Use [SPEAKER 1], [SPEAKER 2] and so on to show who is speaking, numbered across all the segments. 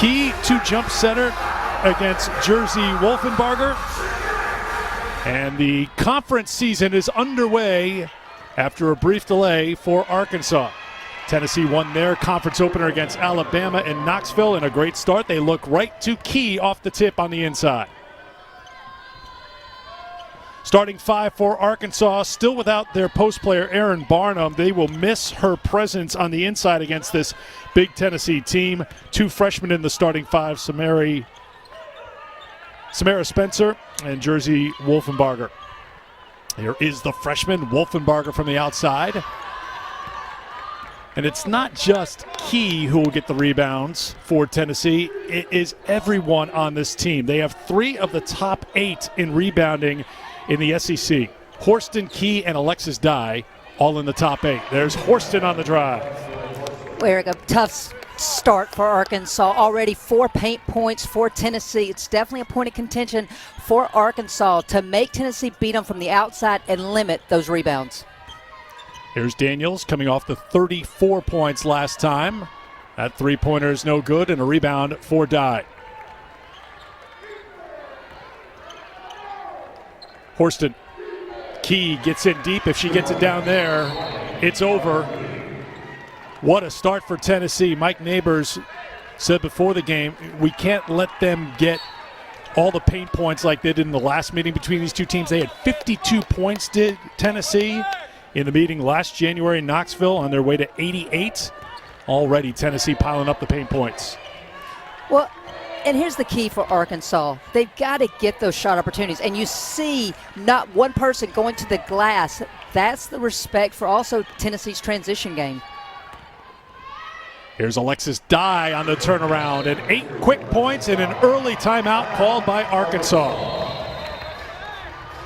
[SPEAKER 1] Key to jump center against Jersey Wolfenbarger. And the conference season is underway after a brief delay for Arkansas. Tennessee won their conference opener against Alabama in Knoxville in a great start. They look right to Key off the tip on the inside. Starting five for Arkansas, still without their post player Aaron Barnum. They will miss her presence on the inside against this big Tennessee team. Two freshmen in the starting five, Samara Spencer and Jersey Wolfenbarger. Here is the freshman, Wolfenbarger from the outside. And it's not just Key who will get the rebounds for Tennessee. It is everyone on this team. They have three of the top 8 in rebounding in the SEC. Horston, Key, and Alexis Dye all in the top 8. There's Horston on the drive.
[SPEAKER 2] Eric, a tough start for Arkansas. Already 4 paint points for Tennessee. It's definitely a point of contention for Arkansas to make Tennessee beat them from the outside and limit those rebounds.
[SPEAKER 1] Here's Daniels coming off the 34 points last time. That three-pointer is no good, and a rebound for Dye. Horston. Key gets in deep. If she gets it down there, it's over. What a start for Tennessee. Mike Neighbors said before the game, we can't let them get all the paint points like they did in the last meeting between these two teams. They had 52 points, did Tennessee, in the meeting last January in Knoxville, on their way to 88. Already Tennessee piling up the paint points.
[SPEAKER 2] Well, and here's the key for Arkansas. They've got to get those shot opportunities. And you see not one person going to the glass. That's the respect for also Tennessee's transition game.
[SPEAKER 1] Here's Alexis Dye on the turnaround, and 8 quick points and an early timeout called by Arkansas.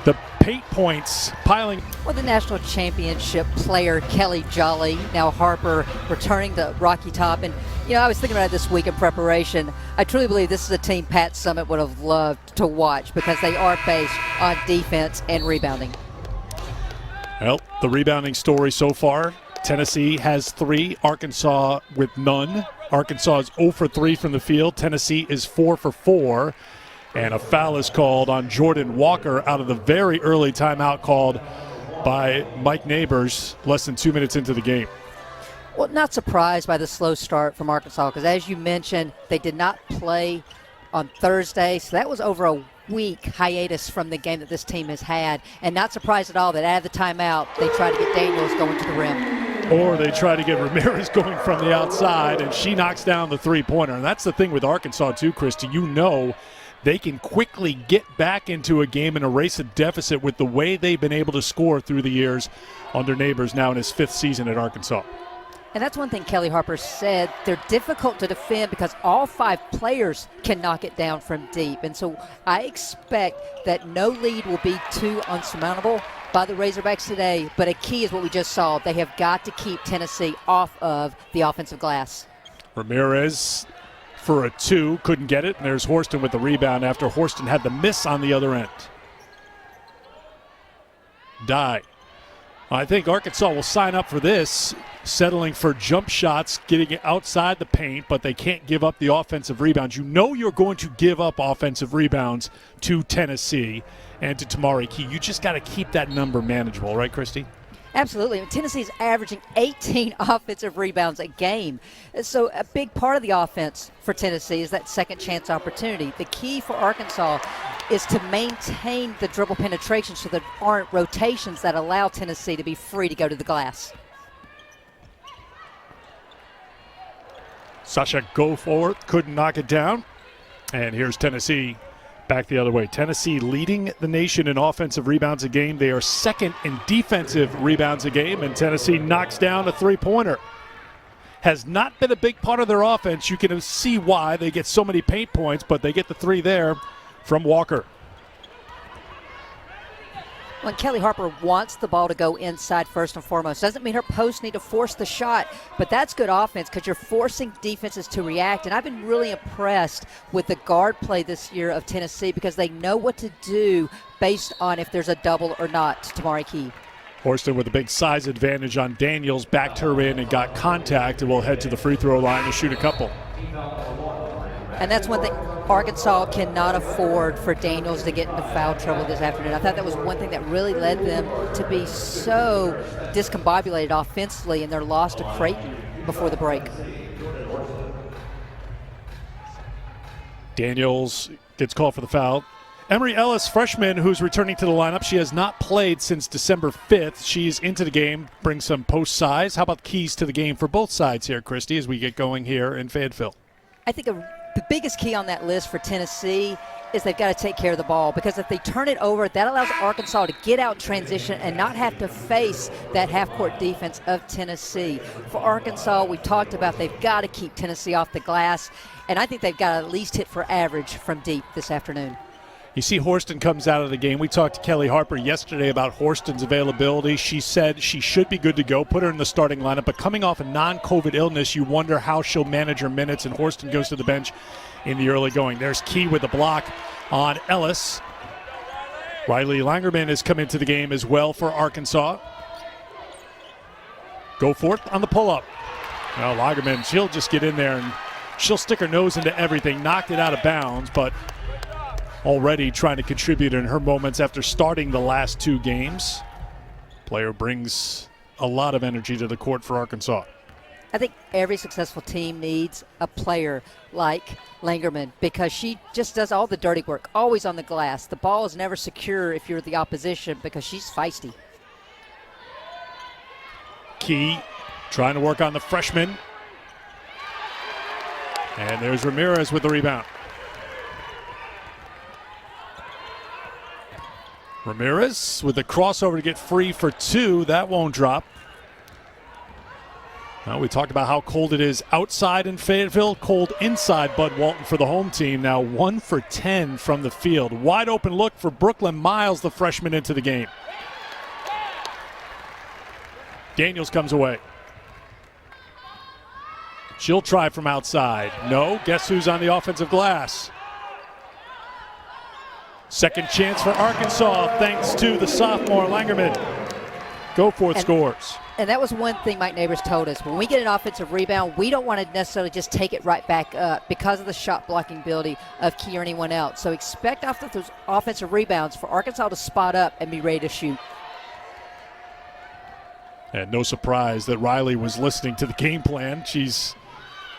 [SPEAKER 1] The paint points piling.
[SPEAKER 2] Well, the national championship player Kelly Jolly, now Harper, returning to Rocky Top. And, you know, I was thinking about it this week in preparation. I truly believe this is a team Pat Summitt would have loved to watch because they are based on defense and rebounding.
[SPEAKER 1] Well, the rebounding story so far, Tennessee has 3, Arkansas with none. Arkansas is 0 for 3 from the field. Tennessee is 4 for 4. And a foul is called on Jordan Walker out of the very early timeout called by Mike Neighbors less than 2 minutes into the game.
[SPEAKER 2] Well, not surprised by the slow start from Arkansas because, as you mentioned, they did not play on Thursday. So that was over a week hiatus from the game that this team has had. And not surprised at all that out of the timeout, they tried to get Daniels going to the rim.
[SPEAKER 1] Or they try to get Ramirez going from the outside, and she knocks down the three-pointer. And that's the thing with Arkansas, too, Christy. You know they can quickly get back into a game and erase a deficit with the way they've been able to score through the years under Neighbors now in his 5th season at Arkansas.
[SPEAKER 2] And that's one thing Kelly Harper said. They're difficult to defend because all 5 players can knock it down from deep. And so I expect that no lead will be too unsurmountable by the Razorbacks today. But a key is what we just saw. They have got to keep Tennessee off of the offensive glass. Ramirez
[SPEAKER 1] for a 2, couldn't get it, and there's Horston with the rebound after Horston had the miss on the other end. Dye. I think Arkansas will sign up for this, settling for jump shots, getting it outside the paint, but they can't give up the offensive rebounds. You know you're going to give up offensive rebounds to Tennessee and to Tamari Key. You just got to keep that number manageable, right, Christy?
[SPEAKER 2] Absolutely. Tennessee's averaging 18 offensive rebounds a game. So a big part of the offense for Tennessee is that second chance opportunity. The key for Arkansas is to maintain the dribble penetration so there aren't rotations that allow Tennessee to be free to go to the glass.
[SPEAKER 1] Sasha Goforth couldn't knock it down. And here's Tennessee back the other way. Tennessee leading the nation in offensive rebounds a game. They are second in defensive rebounds a game, and Tennessee knocks down a three-pointer. Has not been a big part of their offense. You can see why they get so many paint points, but they get the 3 there from Walker.
[SPEAKER 2] Well, Kelly Harper wants the ball to go inside first and foremost. Doesn't mean her posts need to force the shot, but that's good offense because you're forcing defenses to react. And I've been really impressed with the guard play this year of Tennessee because they know what to do based on if there's a double or not to Tamari Key.
[SPEAKER 1] Horston with a big size advantage on Daniels, backed her in and got contact, and will head to the free throw line to shoot a couple.
[SPEAKER 2] And that's one thing Arkansas cannot afford for Daniels to get into foul trouble this afternoon. I thought that was one thing that really led them to be so discombobulated offensively in their loss to Creighton before the break.
[SPEAKER 1] Daniels gets called for the foul. Emery Ellis, freshman who's returning to the lineup. She has not played since December 5th. She's into the game, brings some post size. How about keys to the game for both sides here, Christy, as we get going here in Fayetteville?
[SPEAKER 2] I think the biggest key on that list for Tennessee is they've got to take care of the ball, because if they turn it over, that allows Arkansas to get out in transition and not have to face that half-court defense of Tennessee. For Arkansas, we talked about they've got to keep Tennessee off the glass, and I think they've got to at least hit for average from deep this afternoon.
[SPEAKER 1] You see Horston comes out of the game. We talked to Kelly Harper yesterday about Horston's availability. She said she should be good to go, put her in the starting lineup, but coming off a non-COVID illness, you wonder how she'll manage her minutes, and Horston goes to the bench in the early going. There's Key with the block on Ellis. Riley Langerman has come into the game as well for Arkansas. Go for it on the pull-up. Now Langerman, she'll just get in there and she'll stick her nose into everything, knocked it out of bounds, but already trying to contribute in her moments after starting the last two games. Player brings a lot of energy to the court for Arkansas.
[SPEAKER 2] I think every successful team needs a player like Langerman, because she just does all the dirty work, always on the glass. The ball is never secure if you're the opposition, because she's feisty.
[SPEAKER 1] Key trying to work on the freshman. And there's Ramirez with the rebound. Ramirez with the crossover to get free for two. That won't drop. Well, we talked about how cold it is outside in Fayetteville, cold inside Bud Walton for the home team. Now 1 for 10 from the field. Wide open look for Brooklyn Miles, the freshman, into the game. Daniels comes away. She'll try from outside. No, guess who's on the offensive glass? Second chance for Arkansas thanks to the sophomore Langerman. Goforth scores.
[SPEAKER 2] And that was one thing Mike Neighbors told us. When we get an offensive rebound, we don't want to necessarily just take it right back up because of the shot blocking ability of Key or anyone else. So expect off those offensive rebounds for Arkansas to spot up and be ready to shoot.
[SPEAKER 1] And no surprise that Riley was listening to the game plan. She's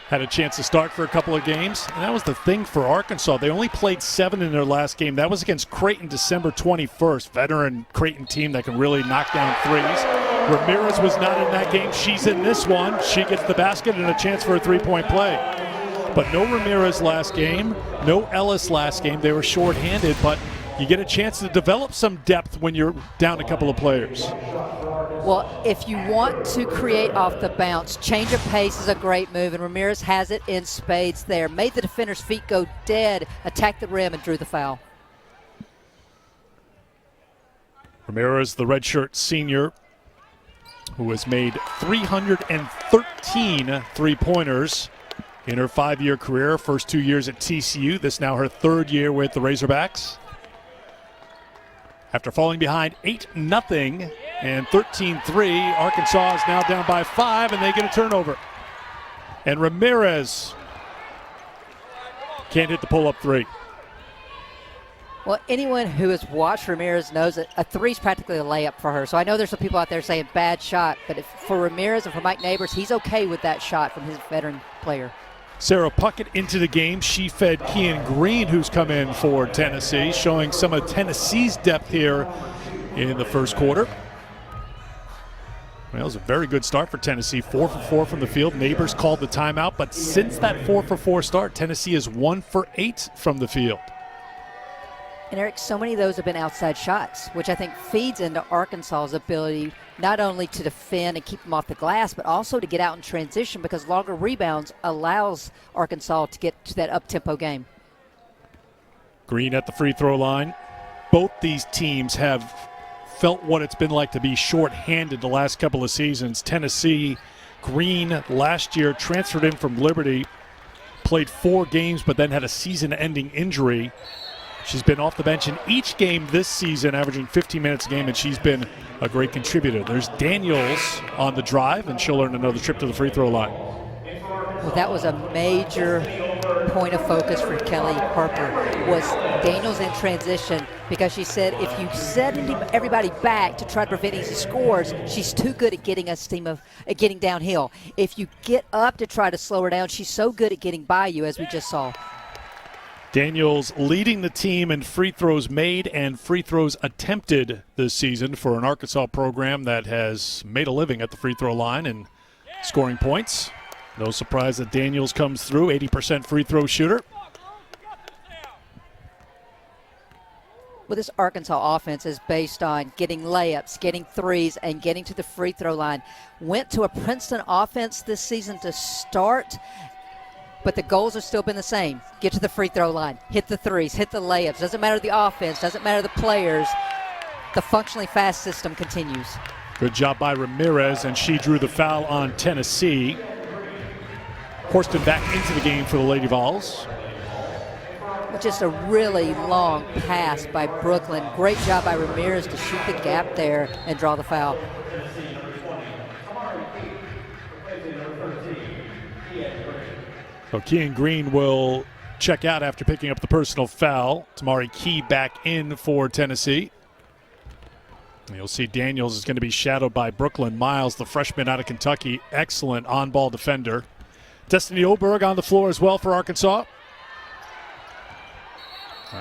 [SPEAKER 1] had a chance to start for a couple of games. And that was the thing for Arkansas. They only played 7 in their last game. That was against Creighton December 21st. Veteran Creighton team that can really knock down threes. Ramirez was not in that game. She's in this one. She gets the basket and a chance for a three-point play. But no Ramirez last game. No Ellis last game. They were shorthanded, but you get a chance to develop some depth when you're down a couple of players.
[SPEAKER 2] Well, if you want to create off the bounce, change of pace is a great move, and Ramirez has it in spades there. Made the defender's feet go dead, attacked the rim, and drew the foul.
[SPEAKER 1] Ramirez, the redshirt senior, who has made 313 three-pointers in her 5-year career. First 2 years at TCU. This now her 3rd year with the Razorbacks. After falling behind 8-0 and 13-3, Arkansas is now down by 5, and they get a turnover. And Ramirez can't hit the pull-up three.
[SPEAKER 2] Well, anyone who has watched Ramirez knows that a three is practically a layup for her. So I know there's some people out there saying bad shot, but for Ramirez and for Mike Neighbors, he's okay with that shot from his veteran player.
[SPEAKER 1] Sarah Puckett into the game. She fed Kean Green, who's come in for Tennessee, showing some of Tennessee's depth here in the first quarter. Well, it was a very good start for Tennessee. 4 for 4 from the field. Neighbors called the timeout, but since that 4 for 4 start, Tennessee is 1 for 8 from the field.
[SPEAKER 2] And Eric, so many of those have been outside shots, which I think feeds into Arkansas's ability not only to defend and keep them off the glass, but also to get out in transition, because longer rebounds allows Arkansas to get to that up-tempo game.
[SPEAKER 1] Green at the free throw line. Both these teams have felt what it's been like to be short-handed the last couple of seasons. Tennessee, Green last year transferred in from Liberty, played 4 games, but then had a season-ending injury. She's been off the bench in each game this season, averaging 15 minutes a game, and she's been a great contributor. There's Daniels on the drive, and she'll earn another trip to the free throw line.
[SPEAKER 2] Well, that was a major point of focus for Kelly Harper was Daniels in transition, because she said if you set everybody back to try to prevent easy scores, she's too good at getting getting downhill. If you get up to try to slow her down, she's so good at getting by you, as we just saw.
[SPEAKER 1] Daniels leading the team in free throws made and free throws attempted this season for an Arkansas program that has made a living at the free throw line and scoring points. No surprise that Daniels comes through, 80% free throw shooter.
[SPEAKER 2] Well, this Arkansas offense is based on getting layups, getting threes, and getting to the free throw line. Went to a Princeton offense this season to start, but the goals have still been the same. Get to the free throw line, hit the threes, hit the layups. Doesn't matter the offense, doesn't matter the players. The functionally fast system continues.
[SPEAKER 1] Good job by Ramirez, and she drew the foul on Tennessee. Horston back into the game for the Lady Vols.
[SPEAKER 2] Just a really long pass by Brooklyn. Great job by Ramirez to shoot the gap there and draw the foul.
[SPEAKER 1] So Kean Green will check out after picking up the personal foul. Tamari Key back in for Tennessee. And you'll see Daniels is going to be shadowed by Brooklyn Miles, the freshman out of Kentucky. Excellent on-ball defender. Destiny Oberg on the floor as well for Arkansas.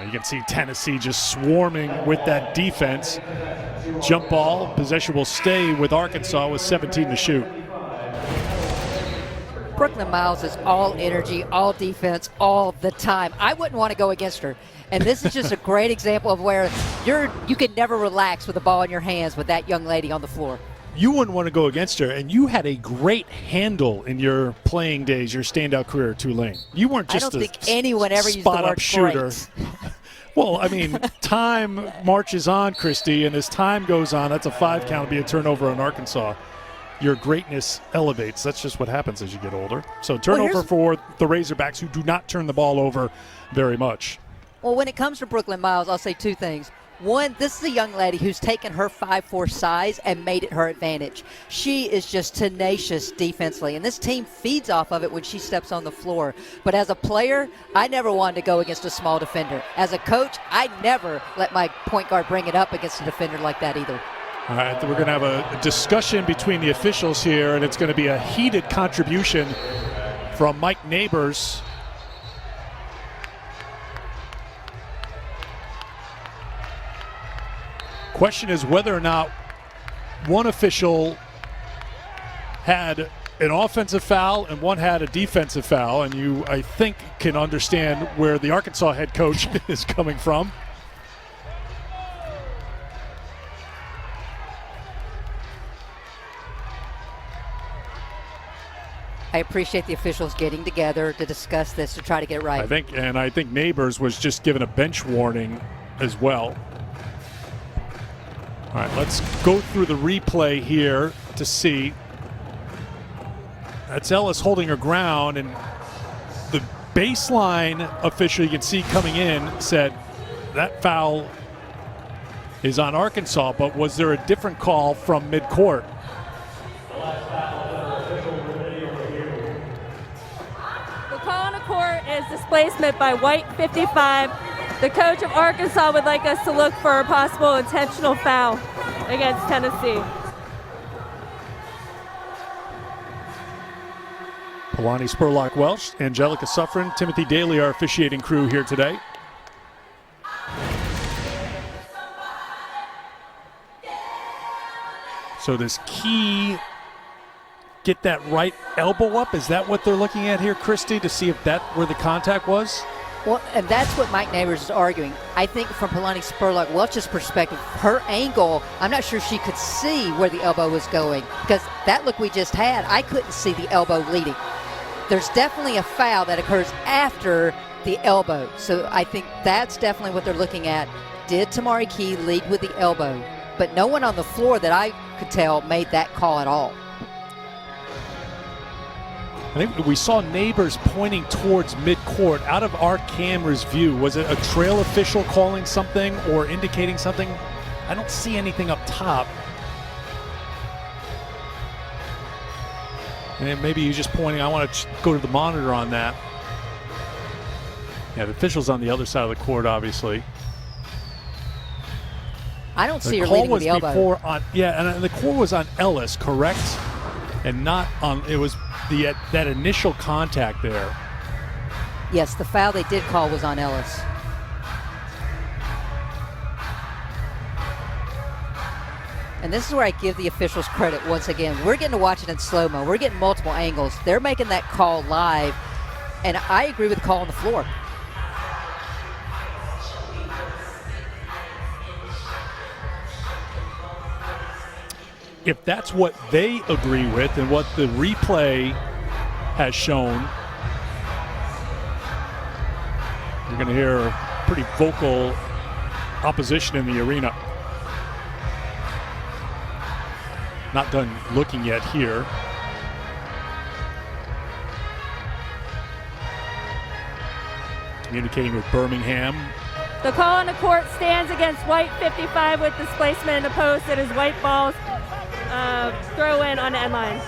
[SPEAKER 1] You can see Tennessee just swarming with that defense. Jump ball, possession will stay with Arkansas with 17 to shoot.
[SPEAKER 2] Brooklyn Miles is all energy, all defense, all the time. I wouldn't want to go against her. And this is just a great example of where you can never relax with the ball in your hands with that young lady on the floor.
[SPEAKER 1] You wouldn't want to go against her, and you had a great handle in your playing days, your standout career at Tulane. You weren't just
[SPEAKER 2] I don't think anyone ever used the word
[SPEAKER 1] shooter.
[SPEAKER 2] great.
[SPEAKER 1] Well, I mean, time marches on, Christy, and as time goes on, that's a 5 count, be a turnover on Arkansas. Your greatness elevates. That's just what happens as you get older. So turnover for the Razorbacks, who do not turn the ball over very much.
[SPEAKER 2] Well, when it comes to Brooklyn Miles, I'll say two things. One, this is a young lady who's taken her 5'4" size and made it her advantage. She is just tenacious defensively, and this team feeds off of it when she steps on the floor. But as a player, I never wanted to go against a small defender. As a coach, I never let my point guard bring it up against a defender like that either.
[SPEAKER 1] All right, we're going to have a discussion between the officials here, and it's going to be a heated contribution from Mike Neighbors. Question is whether or not one official had an offensive foul and one had a defensive foul, and you, I think, can understand where the Arkansas head coach is coming from.
[SPEAKER 2] I appreciate the officials getting together to discuss this to try to get it right.
[SPEAKER 1] I think Neighbors was just given a bench warning as well. All right, let's go through the replay here to see. That's Ellis holding her ground, and the baseline official you can see coming in said that foul is on Arkansas, but was there a different call from midcourt?
[SPEAKER 3] The call on the court is displacement by white 55. The coach of Arkansas would like us to look for a possible intentional foul against Tennessee.
[SPEAKER 1] Palani Spurlock Welsh, Angelica Suffren, Timothy Daly, our officiating crew here today. So does Key get that right elbow up? Is that what they're looking at here, Christy, to see if that's where the contact was?
[SPEAKER 2] Well, and that's what Mike Neighbors is arguing. I think from Palani Spurlock Welch's perspective, her angle, I'm not sure she could see where the elbow was going, because that look we just had, I couldn't see the elbow leading. There's definitely a foul that occurs after the elbow. So I think that's definitely what they're looking at. Did Tamari Key lead with the elbow? But no one on the floor that I could tell made that call at all.
[SPEAKER 1] I think we saw Neighbors pointing towards midcourt out of our camera's view. Was it a trail official calling something or indicating something? I don't see anything up top. And maybe he's just pointing, I want to go to the monitor on that. Yeah, the official's on the other side of the court, obviously.
[SPEAKER 2] I don't see
[SPEAKER 1] The
[SPEAKER 2] her
[SPEAKER 1] call
[SPEAKER 2] leading with
[SPEAKER 1] was
[SPEAKER 2] the elbow.
[SPEAKER 1] before on, and the call was on Ellis, correct? And not on, it was that initial contact there.
[SPEAKER 2] Yes, the foul they did call was on Ellis. And this is where I give the officials credit once again. We're getting to watch it in slow-mo. We're getting multiple angles. They're making that call live, and I agree with the call on the floor.
[SPEAKER 1] If that's what they agree with and what the replay has shown, you're going to hear pretty vocal opposition in the arena. Not done looking yet here. Communicating with Birmingham.
[SPEAKER 3] The call on the court stands against White 55 with displacement in the post. It is White ball's throw in on the end line.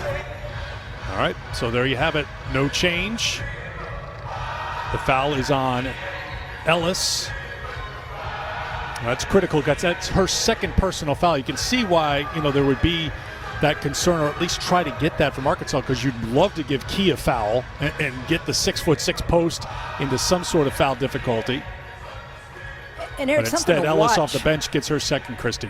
[SPEAKER 1] All right, so there you have it. No change. The foul is on Ellis. That's critical. That's her second personal foul. You can see why, there would be that concern, or at least try to get that from Arkansas, because you'd love to give Key a foul and get the 6'6" post into some sort of foul difficulty.
[SPEAKER 2] And Eric,
[SPEAKER 1] but instead,
[SPEAKER 2] to
[SPEAKER 1] Ellis
[SPEAKER 2] watch.
[SPEAKER 1] off the bench gets her second, Christy.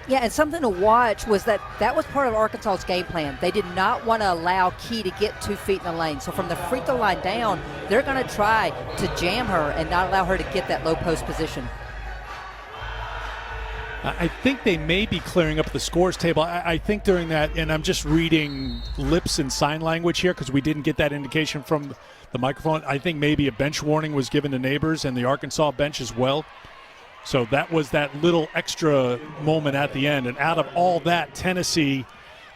[SPEAKER 2] Yeah, and something to watch was that was part of Arkansas's game plan. They did not want to allow Key to get 2 feet in the lane. So from the free throw line down, they're going to try to jam her and not allow her to get that low post position.
[SPEAKER 1] I think they may be clearing up the scores table. I think during that, and I'm just reading lips and sign language here because we didn't get that indication from the microphone. I think maybe a bench warning was given to Neighbors and the Arkansas bench as well. So that was that little extra moment at the end. And out of all that, Tennessee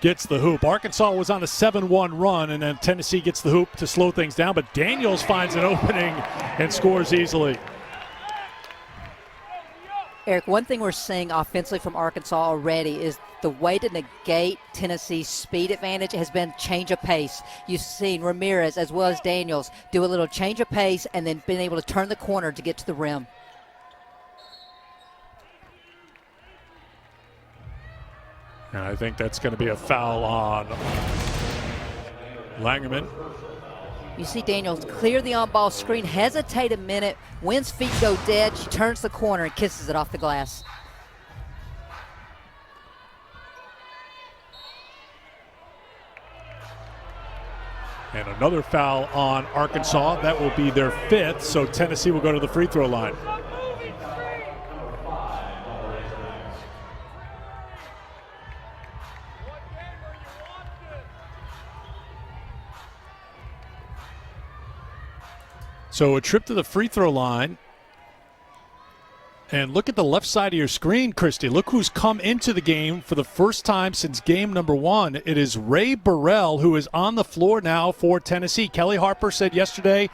[SPEAKER 1] gets the hoop. Arkansas was on a 7-1 run, and then Tennessee gets the hoop to slow things down. But Daniels finds an opening and scores easily.
[SPEAKER 2] Eric, one thing we're seeing offensively from Arkansas already is the way to negate Tennessee's speed advantage has been change of pace. You've seen Ramirez as well as Daniels do a little change of pace and then been able to turn the corner to get to the rim.
[SPEAKER 1] And I think that's going to be a foul on Langerman.
[SPEAKER 2] You see Daniels clear the on-ball screen, hesitate a minute, Wynn's feet go dead, she turns the corner and kisses it off the glass.
[SPEAKER 1] And another foul on Arkansas. That will be their 5th, so Tennessee will go to the free throw line. So a trip to the free throw line. And look at the left side of your screen, Christy. Look who's come into the game for the first time since game number 1. It is Ray Burrell, who is on the floor now for Tennessee. Kelly Harper said yesterday,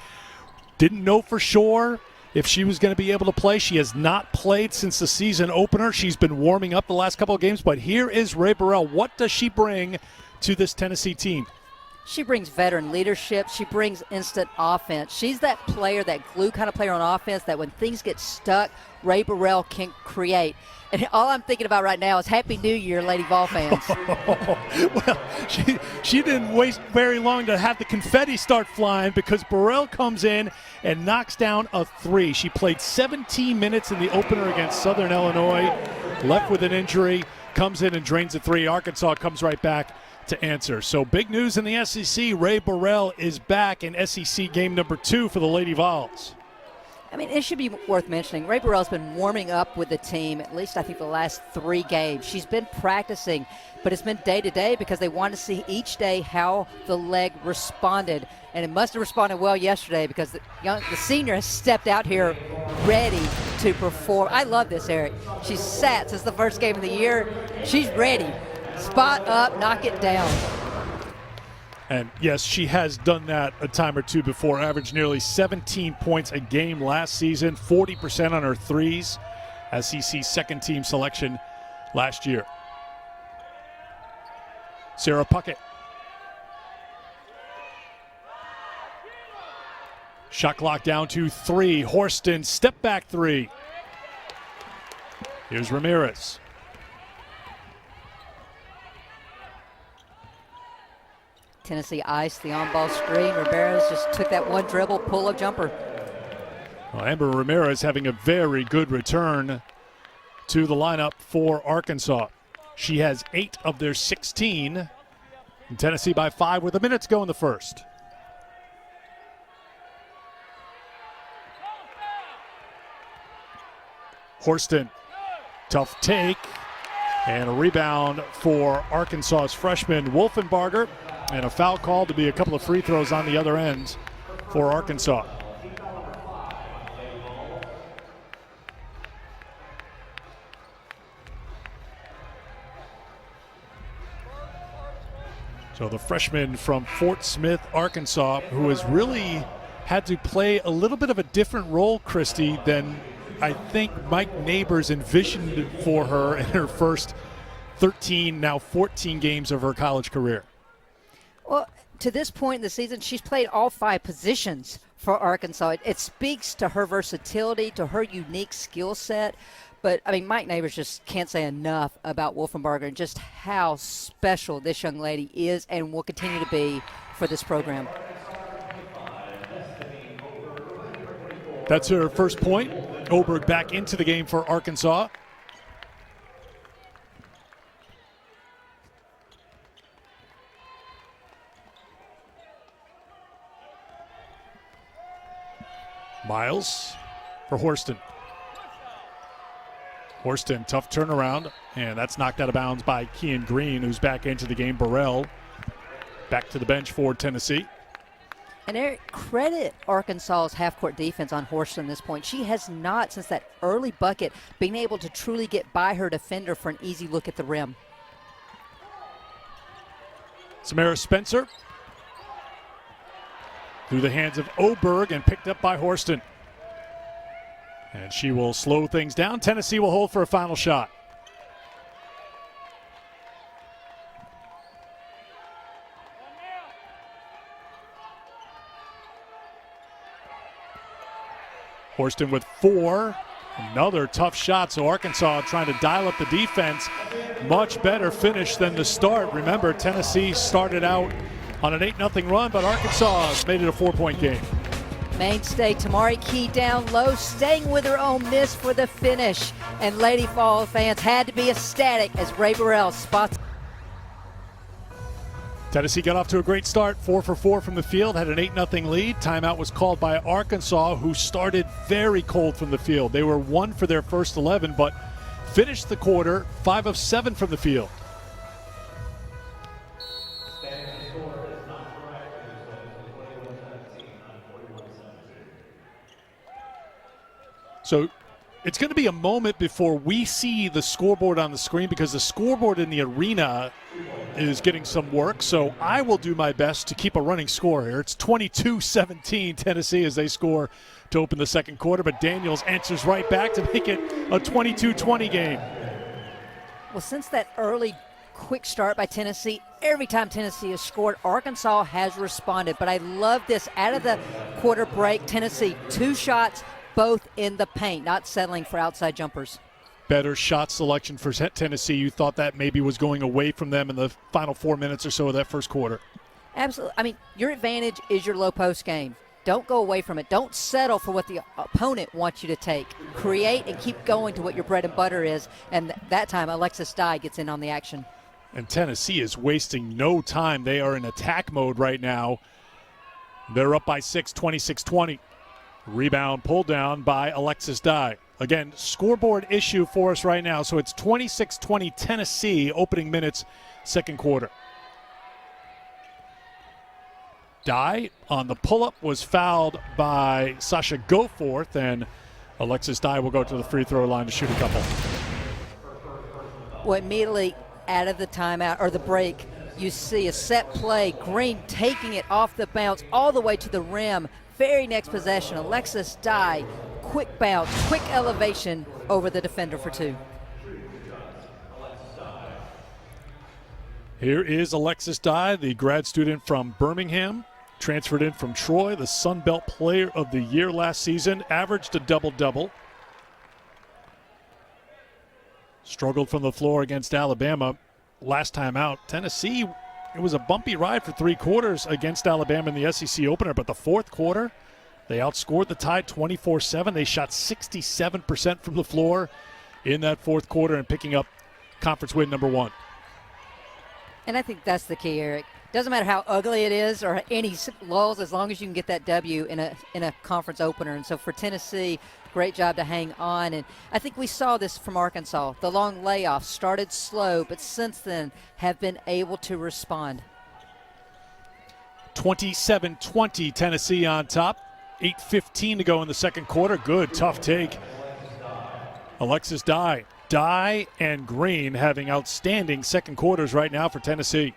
[SPEAKER 1] didn't know for sure if she was going to be able to play. She has not played since the season opener. She's been warming up the last couple of games. But here is Ray Burrell. What does she bring to this Tennessee team?
[SPEAKER 2] She brings veteran leadership. She brings instant offense. She's that player, that glue kind of player on offense that when things get stuck, Ray Burrell can create. And all I'm thinking about right now is Happy New Year, Lady Vol fans.
[SPEAKER 1] Well, she didn't waste very long to have the confetti start flying because Burrell comes in and knocks down a 3. She played 17 minutes in the opener against Southern Illinois, left with an injury, comes in and drains a 3. Arkansas comes right back to answer. So big news in the SEC. Ray Burrell is back in SEC game number 2 for the Lady Vols.
[SPEAKER 2] I mean, it should be worth mentioning. Ray Burrell's been warming up with the team, at least I think the last 3 games. She's been practicing, but it's been day to day because they wanted to see each day how the leg responded. And it must have responded well yesterday because the senior has stepped out here ready to perform. I love this, Eric. She's sat since the first game of the year. She's ready. Spot up, knock it down.
[SPEAKER 1] And yes, she has done that a time or two before. Averaged nearly 17 points a game last season, 40% on her threes. SEC second team selection last year. Sarah Puckett. Shot clock down to 3. Horston, step back 3. Here's Ramirez.
[SPEAKER 2] Tennessee iced the on-ball screen. Ramirez just took that one dribble, pull-up jumper.
[SPEAKER 1] Well, Amber Ramirez having a very good return to the lineup for Arkansas. She has 8 of their 16. And Tennessee by 5 with a minute to go in the first. Horston, tough take, and a rebound for Arkansas's freshman Wolfenbarger, and a foul call to be a couple of free throws on the other end for Arkansas. So the freshman from Fort Smith, Arkansas, who has really had to play a little bit of a different role, Christy, than I think Mike Neighbors envisioned for her in her first 13, now 14 games of her college career.
[SPEAKER 2] Well, to this point in the season, she's played all 5 positions for Arkansas. It speaks to her versatility, to her unique skill set. But, I mean, Mike Neighbors just can't say enough about Wolfenbarger and just how special this young lady is and will continue to be for this program.
[SPEAKER 1] That's her first point. Oberg back into the game for Arkansas. Miles for Horston. Horston, tough turnaround, and that's knocked out of bounds by Kean Green, who's back into the game. Burrell back to the bench for Tennessee.
[SPEAKER 2] And Eric, credit Arkansas's half-court defense on Horston at this point. She has not, since that early bucket, been able to truly get by her defender for an easy look at the rim.
[SPEAKER 1] Samara Spencer through the hands of Oberg and picked up by Horston. And she will slow things down. Tennessee will hold for a final shot. Horston with 4. Another tough shot. So Arkansas trying to dial up the defense. Much better finish than the start. Remember, Tennessee started out on an 8-0 run, but Arkansas made it a 4-point game.
[SPEAKER 2] Mainstay Tamari Key down low, staying with her own miss for the finish. And Lady Fall fans had to be ecstatic as Ray Burrell spots.
[SPEAKER 1] Tennessee got off to a great start, 4 for 4 from the field, had an 8-0 lead. Timeout was called by Arkansas, who started very cold from the field. They were 1 for their first 11, but finished the quarter 5 of 7 from the field. So it's going to be a moment before we see the scoreboard on the screen, because the scoreboard in the arena is getting some work. So I will do my best to keep a running score here. It's 22-17 Tennessee as they score to open the second quarter, but Daniels answers right back to make it a 22-20 game.
[SPEAKER 2] Well, since that early quick start by Tennessee, every time Tennessee has scored, Arkansas has responded. But I love this. Out of the quarter break, Tennessee 2 shots, both in the paint, not settling for outside jumpers.
[SPEAKER 1] Better shot selection for Tennessee. You thought that maybe was going away from them in the final 4 minutes or so of that first quarter.
[SPEAKER 2] Absolutely. I mean, your advantage is your low post game. Don't go away from it. Don't settle for what the opponent wants you to take. Create and keep going to what your bread and butter is. And that time, Alexis Dye gets in on the action.
[SPEAKER 1] And Tennessee is wasting no time. They are in attack mode right now. They're up by 6, 26-20. Rebound pulled down by Alexis Dye. Again, scoreboard issue for us right now. So it's 26-20 Tennessee, opening minutes, second quarter. Dye on the pull-up was fouled by Sasha Goforth, and Alexis Dye will go to the free throw line to shoot a couple.
[SPEAKER 2] Well, immediately out of the timeout or the break, you see a set play. Green taking it off the bounce all the way to the rim. Very next possession, Alexis Dye, quick bounce, quick elevation over the defender for 2.
[SPEAKER 1] Here is Alexis Dye, the grad student from Birmingham, transferred in from Troy, the Sun Belt Player of the Year last season, averaged a double-double. Struggled from the floor against Alabama last time out. Tennessee, it was a bumpy ride for 3 quarters against Alabama in the SEC opener, but the fourth quarter, they outscored the Tide 24-7. They shot 67% from the floor in that fourth quarter and picking up conference win number 1.
[SPEAKER 2] And I think that's the key, Eric. Doesn't matter how ugly it is or any lulls, as long as you can get that W in a conference opener. And so for Tennessee, great job to hang on. And I think we saw this from Arkansas. The long layoff started slow, but since then have been able to respond.
[SPEAKER 1] 27-20, Tennessee on top. 8:15 to go in the second quarter. Good, tough take. Alexis Dye and Green having outstanding second quarters right now for Tennessee.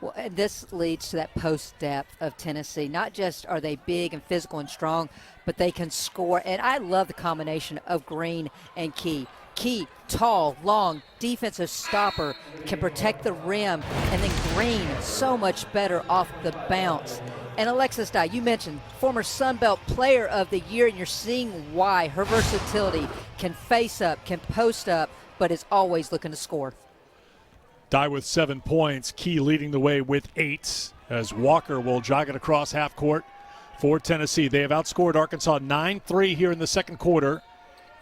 [SPEAKER 2] Well, and this leads to that post depth of Tennessee. Not just are they big and physical and strong, but they can score. And I love the combination of Green and Key. Key, tall, long, defensive stopper, can protect the rim. And then Green, so much better off the bounce. And Alexis Dye, you mentioned former Sun Belt Player of the Year, and you're seeing why. Her versatility, can face up, can post up, but is always looking to score.
[SPEAKER 1] Dye with 7 points. Key leading the way with 8 as Walker will jog it across half court for Tennessee. They have outscored Arkansas 9-3 here in the second quarter.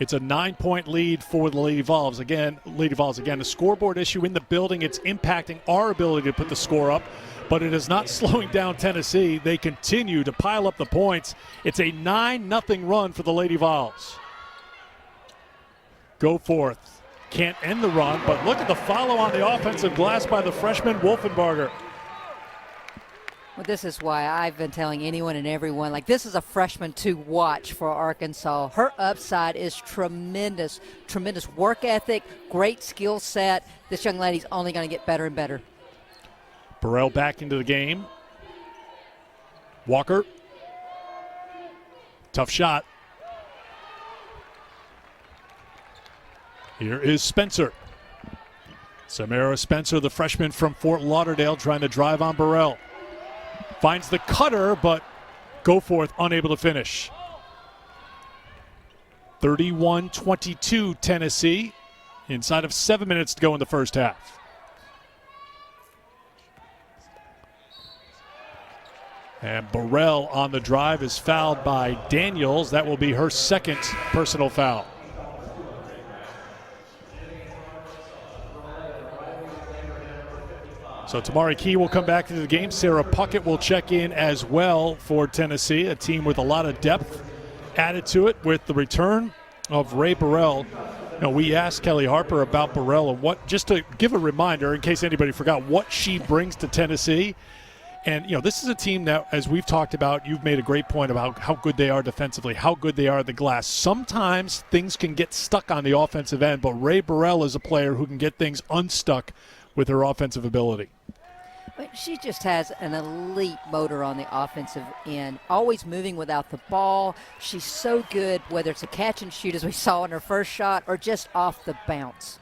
[SPEAKER 1] It's a 9-point lead for the Lady Vols. Again, the scoreboard issue in the building. It's impacting our ability to put the score up, but it is not slowing down Tennessee. They continue to pile up the points. It's a 9-0 run for the Lady Vols. Goforth can't end the run, but look at the follow on the offensive glass by the freshman Wolfenbarger.
[SPEAKER 2] Well, this is why I've been telling anyone and everyone, like, this is a freshman to watch for Arkansas. Her upside is tremendous, tremendous work ethic, great skill set. This young lady's only going to get better and better.
[SPEAKER 1] Burrell back into the game. Walker. Tough shot. Here is Spencer. Samara Spencer, the freshman from Fort Lauderdale, trying to drive on Burrell. Finds the cutter, but Goforth unable to finish. 31-22 Tennessee, inside of 7 minutes to go in the first half. And Burrell on the drive is fouled by Daniels. That will be her second personal foul. So Tamari Key will come back into the game. Sarah Puckett will check in as well for Tennessee, a team with a lot of depth added to it with the return of Ray Burrell. You know, we asked Kelly Harper about Burrell and what, just to give a reminder in case anybody forgot, what she brings to Tennessee. And, you know, this is a team that, as we've talked about, you've made a great point about how good they are defensively, how good they are at the glass. Sometimes things can get stuck on the offensive end, but Ray Burrell is a player who can get things unstuck with her offensive ability.
[SPEAKER 2] She just has an elite motor on the offensive end, always moving without the ball. She's so good, whether it's a catch and shoot, as we saw in her first shot, or just off the bounce.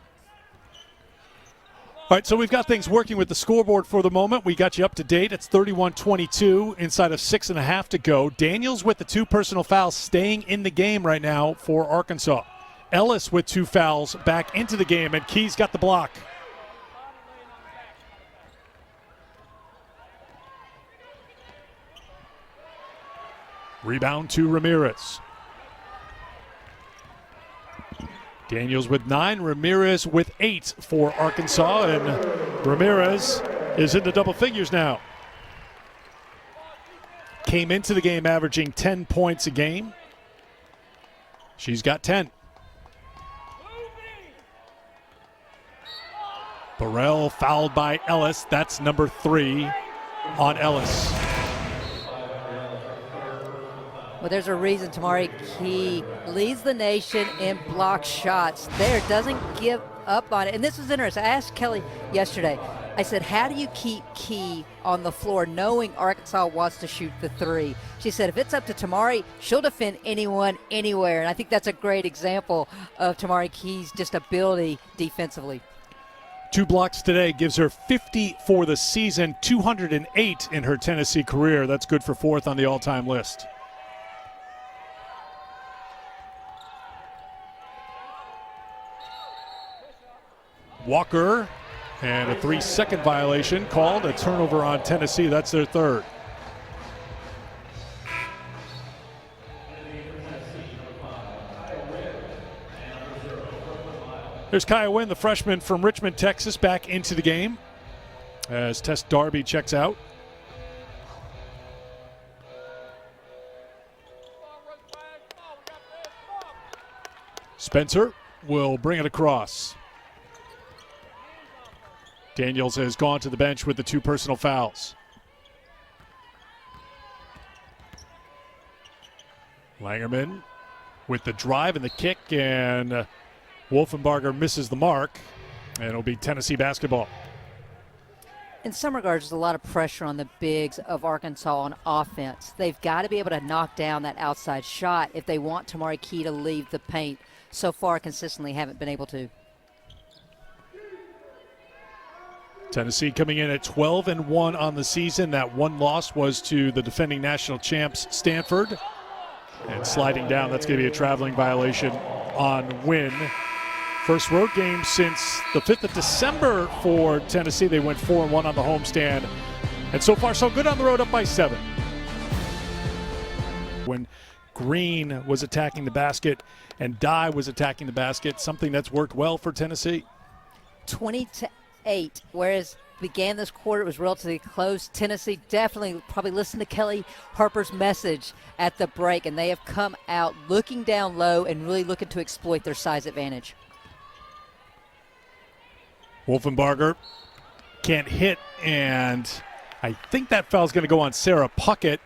[SPEAKER 1] All right, so we've got things working with the scoreboard for the moment. We got you up to date. It's 31-22, inside of 6.5 to go. Daniels with the 2 personal fouls, staying in the game right now for Arkansas. Ellis with 2 fouls back into the game, and Key's got the block. Rebound to Ramirez. Daniels with 9, Ramirez with 8 for Arkansas, and Ramirez is into double figures now. Came into the game averaging 10 points a game. She's got 10. Burrell fouled by Ellis. That's number 3 on Ellis.
[SPEAKER 2] Well, there's a reason Tamari Key leads the nation in block shots. There, doesn't give up on it. And this is interesting. I asked Kelly yesterday, I said, how do you keep Key on the floor knowing Arkansas wants to shoot the 3? She said, if it's up to Tamari, she'll defend anyone, anywhere. And I think that's a great example of Tamari Key's just ability defensively.
[SPEAKER 1] 2 blocks today gives her 50 for the season, 208 in her Tennessee career. That's good for 4th on the all-time list. Walker, and a 3-second violation called, a turnover on Tennessee. That's their 3rd. There's Kaya Wynn, the freshman from Richmond, Texas, back into the game as Tess Darby checks out. Spencer will bring it across. Daniels has gone to the bench with the 2 personal fouls. Langerman with the drive and the kick, and Wolfenbarger misses the mark, and it'll be Tennessee basketball.
[SPEAKER 2] In some regards, there's a lot of pressure on the bigs of Arkansas on offense. They've got to be able to knock down that outside shot if they want Tamari Key to leave the paint. So far, consistently haven't been able to.
[SPEAKER 1] Tennessee coming in at 12-1 on the season. That one loss was to the defending national champs, Stanford. And sliding down, that's going to be a traveling violation on Wynn. First road game since the 5th of December for Tennessee. They went 4-1 on the homestand. And so far, so good on the road, up by 7. When Green was attacking the basket and Dye was attacking the basket, something that's worked well for Tennessee.
[SPEAKER 2] 20-8, whereas began this quarter, it was relatively close. Tennessee definitely probably listened to Kelly Harper's message at the break, and they have come out looking down low and really looking to exploit their size advantage.
[SPEAKER 1] Wolfenbarger can't hit, and I think that foul's going to go on Sarah Puckett,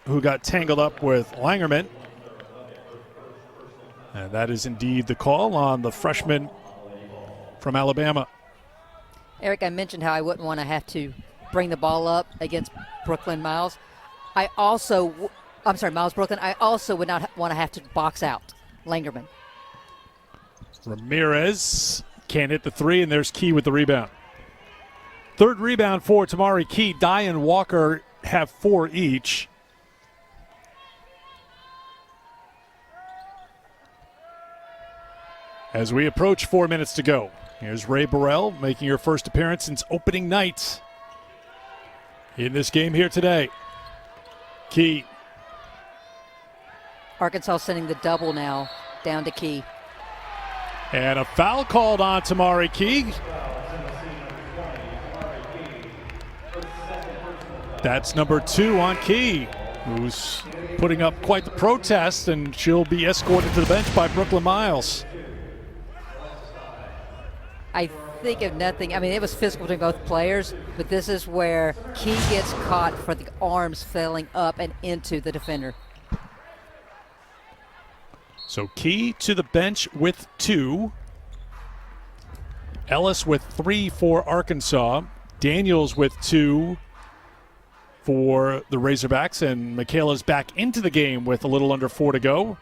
[SPEAKER 1] who got tangled up with Langerman. And that is indeed the call on the freshman from Alabama.
[SPEAKER 2] Eric, I mentioned how I wouldn't want to have to bring the ball up against Brooklyn Miles. Miles Brooklyn. I also would not want to have to box out Langerman.
[SPEAKER 1] Ramirez can't hit the 3, and there's Key with the rebound. 3rd rebound for Tamari Key. Dye and Walker have 4 each. As we approach 4 minutes to go, here's Ray Burrell making her first appearance since opening night in this game here today. Key.
[SPEAKER 2] Arkansas sending the double now down to Key.
[SPEAKER 1] And a foul called on Tamari Key. That's number 2 on Key, who's putting up quite the protest, and she'll be escorted to the bench by Brooklyn Miles.
[SPEAKER 2] I think of nothing. I mean, it was physical between both players, but this is where Key gets caught for the arms failing up and into the defender.
[SPEAKER 1] So Key to the bench with 2. Ellis with 3 for Arkansas. Daniels with 2 for the Razorbacks. And Michaela's back into the game with a little under 4 to go.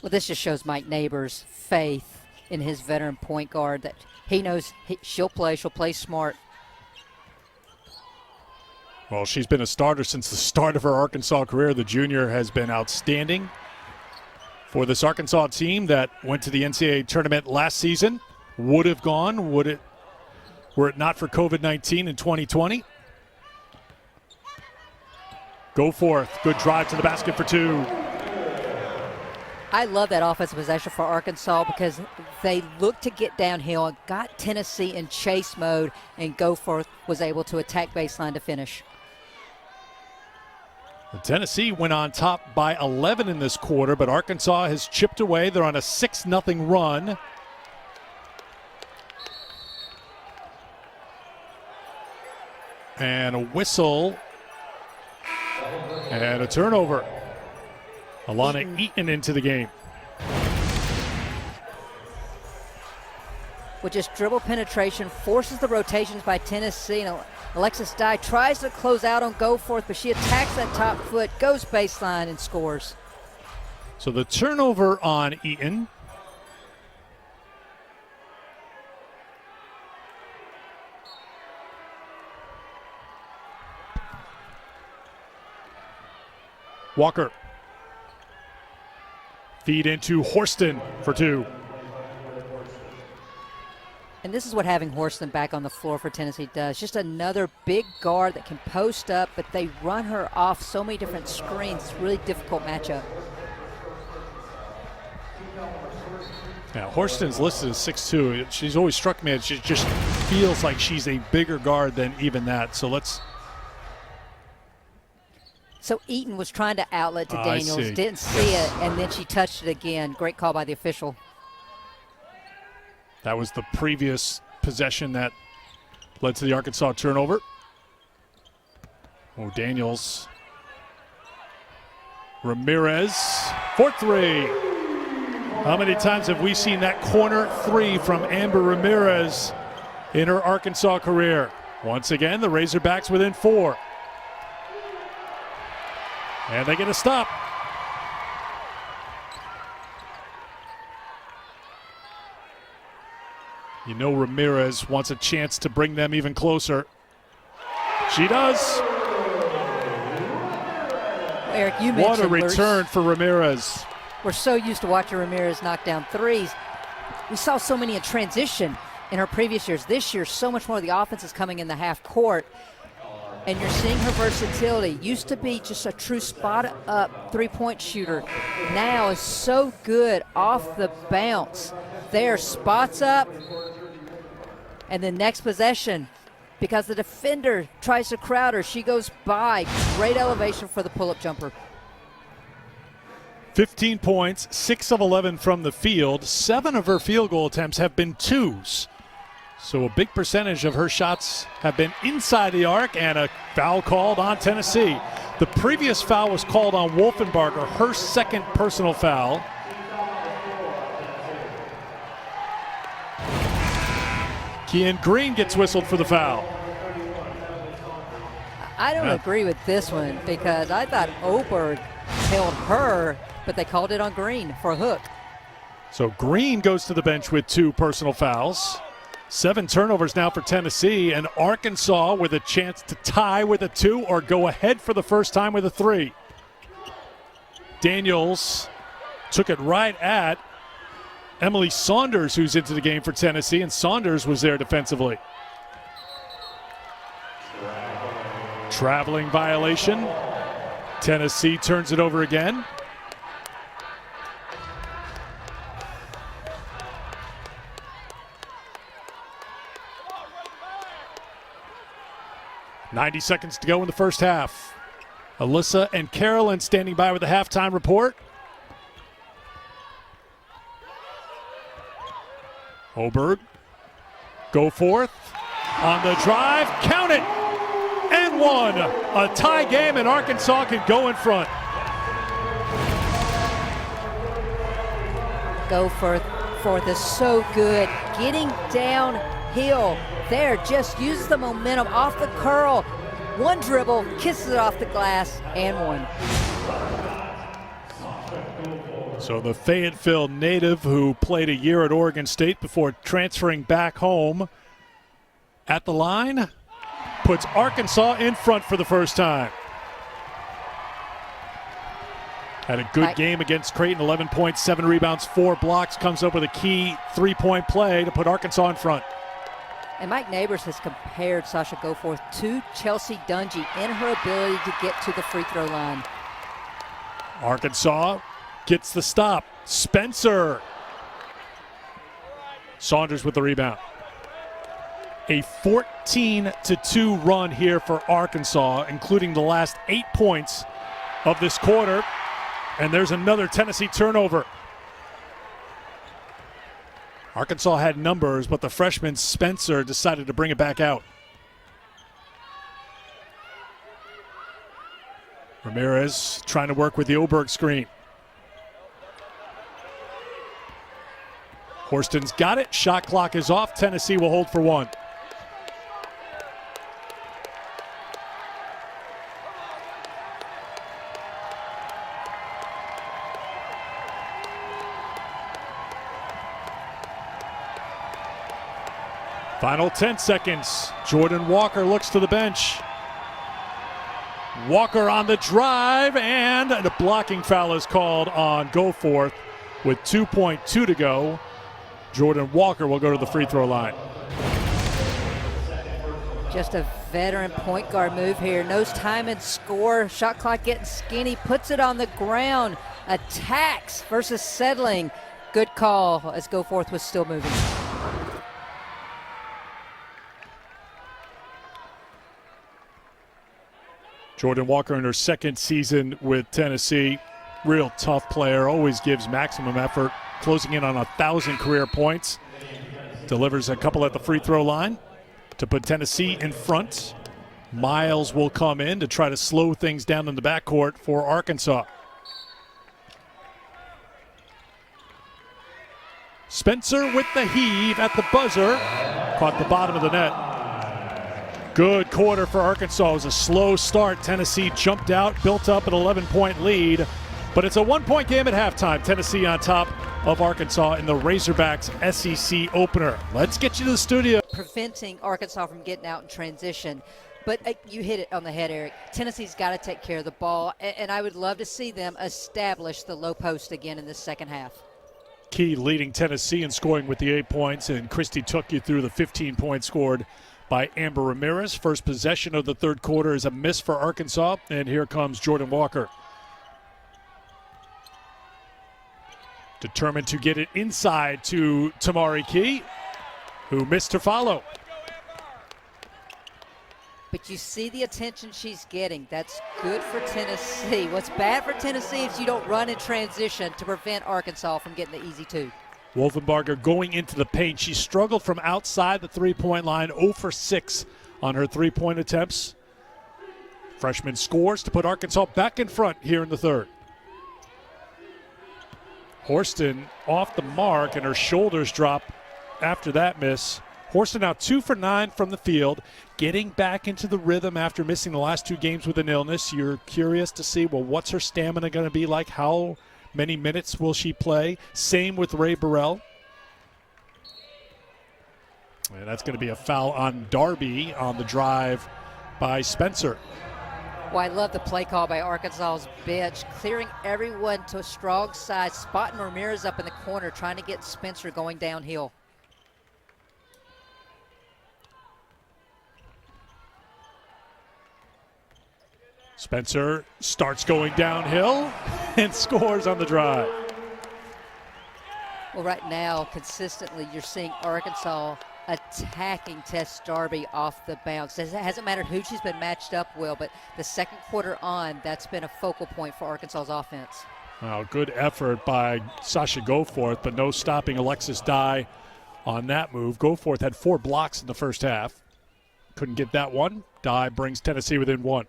[SPEAKER 2] Well, this just shows Mike Neighbors' faith in his veteran point guard, that he knows she'll play smart.
[SPEAKER 1] Well, she's been a starter since the start of her Arkansas career. The junior has been outstanding for this Arkansas team that went to the NCAA tournament last season. Would have gone, were it not for COVID-19 in 2020. Goforth, good drive to the basket for 2.
[SPEAKER 2] I love that offensive possession for Arkansas because they looked to get downhill and got Tennessee in chase mode, and Goforth was able to attack baseline to finish.
[SPEAKER 1] Tennessee went on top by 11 in this quarter, but Arkansas has chipped away. They're on a 6-0 run. And a whistle. And a turnover. Alana Eaton into the game.
[SPEAKER 2] With just dribble penetration, forces the rotations by Tennessee. And Alexis Dye tries to close out on Goforth, but she attacks that top foot, goes baseline, and scores.
[SPEAKER 1] So the turnover on Eaton. Walker. Feed into Horston for 2.
[SPEAKER 2] And this is what having Horston back on the floor for Tennessee does. Just another big guard that can post up, but they run her off so many different screens. It's a really difficult matchup.
[SPEAKER 1] Now, Horston's listed as 6'2". She's always struck me as she just feels like she's a bigger guard than even that. So let's.
[SPEAKER 2] So Eaton was trying to outlet to
[SPEAKER 1] I
[SPEAKER 2] Daniels,
[SPEAKER 1] see.
[SPEAKER 2] didn't see it, and then she touched it again. Great call by the official.
[SPEAKER 1] That was the previous possession that led to the Arkansas turnover. Oh, Daniels. Ramirez for 3. How many times have we seen that corner 3 from Amber Ramirez in her Arkansas career? Once again, the Razorbacks within 4. And they get a stop. You know Ramirez wants a chance to bring them even closer. She does.
[SPEAKER 2] Eric, you
[SPEAKER 1] What
[SPEAKER 2] mentioned
[SPEAKER 1] a return for Ramirez.
[SPEAKER 2] we're so used to watching Ramirez knock down threes. We saw so many in transition in her previous years. This year, so much more of the offense is coming in the half court. And you're seeing her versatility. Used to be just a true spot-up three-point shooter. Now is so good off the bounce. There, spots up. And the next possession, because the defender tries to crowd her, she goes by. Great elevation for the pull-up jumper.
[SPEAKER 1] 15 points, 6 of 11 from the field. 7 of her field goal attempts have been 2s. So a big percentage of her shots have been inside the arc, and a foul called on Tennessee. The previous foul was called on Wolfenbarger, her second personal foul. Kian Green gets whistled for the foul.
[SPEAKER 2] I don't agree with this one because I thought Oberg held her, but they called it on Green for a hook.
[SPEAKER 1] So Green goes to the bench with 2 personal fouls. 7 turnovers now for Tennessee, and Arkansas with a chance to tie with a 2 or go ahead for the first time with a 3. Daniels took it right at Emily Saunders, who's into the game for Tennessee, and Saunders was there defensively. Traveling violation. Tennessee turns it over again. .90 seconds to go in the first half. Alyssa and Carolyn standing by with the halftime report. Oberg, go forth on the drive, count it, and 1. A tie game, and Arkansas can go in front.
[SPEAKER 2] Go forth is so good. Getting downhill there, just uses the momentum off the curl. 1 dribble, kisses it off the glass, and 1.
[SPEAKER 1] So the Fayetteville native who played a year at Oregon State before transferring back home at the line puts Arkansas in front for the first time. Had a good game against Creighton, 11 points, 7 rebounds, 4 blocks, comes up with a key 3-point play to put Arkansas in front.
[SPEAKER 2] And Mike Neighbors has compared Sasha Goforth to Chelsea Dungy in her ability to get to the free throw line.
[SPEAKER 1] Arkansas gets the stop. Spencer. Saunders with the rebound. A 14-2 run here for Arkansas, including the last 8 points of this quarter. And there's another Tennessee turnover. Arkansas had numbers, but the freshman Spencer decided to bring it back out. Ramirez trying to work with the Oberg screen. Horston's got it. Shot clock is off. Tennessee will hold for 1. Final 10 seconds. Jordan Walker looks to the bench. Walker on the drive, and the blocking foul is called on Goforth with 2.2 to go. Jordan Walker will go to the free throw line.
[SPEAKER 2] Just a veteran point guard move here. Knows time and score. Shot clock getting skinny. Puts it on the ground. Attacks versus settling. Good call as Goforth was still moving.
[SPEAKER 1] Jordan Walker in her second season with Tennessee. Real tough player. Always gives maximum effort. Closing in on 1,000 career points. Delivers a couple at the free throw line to put Tennessee in front. Miles will come in to try to slow things down in the backcourt for Arkansas. Spencer with the heave at the buzzer. Caught the bottom of the net. Good quarter for Arkansas. It was a slow start. Tennessee jumped out, built up an 11-point lead. But it's a one-point game at halftime. Tennessee on top of Arkansas in the Razorbacks SEC opener. Let's get you to the studio.
[SPEAKER 2] Preventing Arkansas from getting out in transition. But you hit it on the head, Eric. Tennessee's got to take care of the ball, and I would love to see them establish the low post again in the second half.
[SPEAKER 1] Key leading Tennessee in scoring with the 8 points, and Christy took you through the 15 points scored by Amber Ramirez. First possession of the third quarter is a miss for Arkansas, and here comes Jordan Walker. Determined to get it inside to Tamari Key, who missed to follow.
[SPEAKER 2] But you see the attention she's getting. That's good for Tennessee. What's bad for Tennessee is you don't run in transition to prevent Arkansas from getting the easy two.
[SPEAKER 1] Wolfenbarger going into the paint. She struggled from outside the three-point line, 0 for 6 on her three-point attempts. Freshman scores to put Arkansas back in front here in the third. Horston off the mark, and her shoulders drop after that miss. Horston now 2 for 9 from the field, getting back into the rhythm after missing the last 2 games with an illness. You're curious to see, well, what's her stamina going to be like? How many minutes will she play? Same with Ray Burrell. And that's going to be a foul on Darby on the drive by Spencer.
[SPEAKER 2] Well, I love the play call by Arkansas's bench, clearing everyone to a strong side, spotting Ramirez up in the corner, trying to get Spencer going downhill.
[SPEAKER 1] Spencer starts going downhill and scores on the drive.
[SPEAKER 2] Well, right now, consistently, you're seeing Arkansas attacking Tess Darby off the bounce. It hasn't mattered who she's been matched up with, but the second quarter on, that's been a focal point for Arkansas's offense.
[SPEAKER 1] Well, good effort by Sasha Goforth, but no stopping Alexis Dye on that move. Goforth had 4 blocks in the first half. Couldn't get that one. Dye brings Tennessee within 1.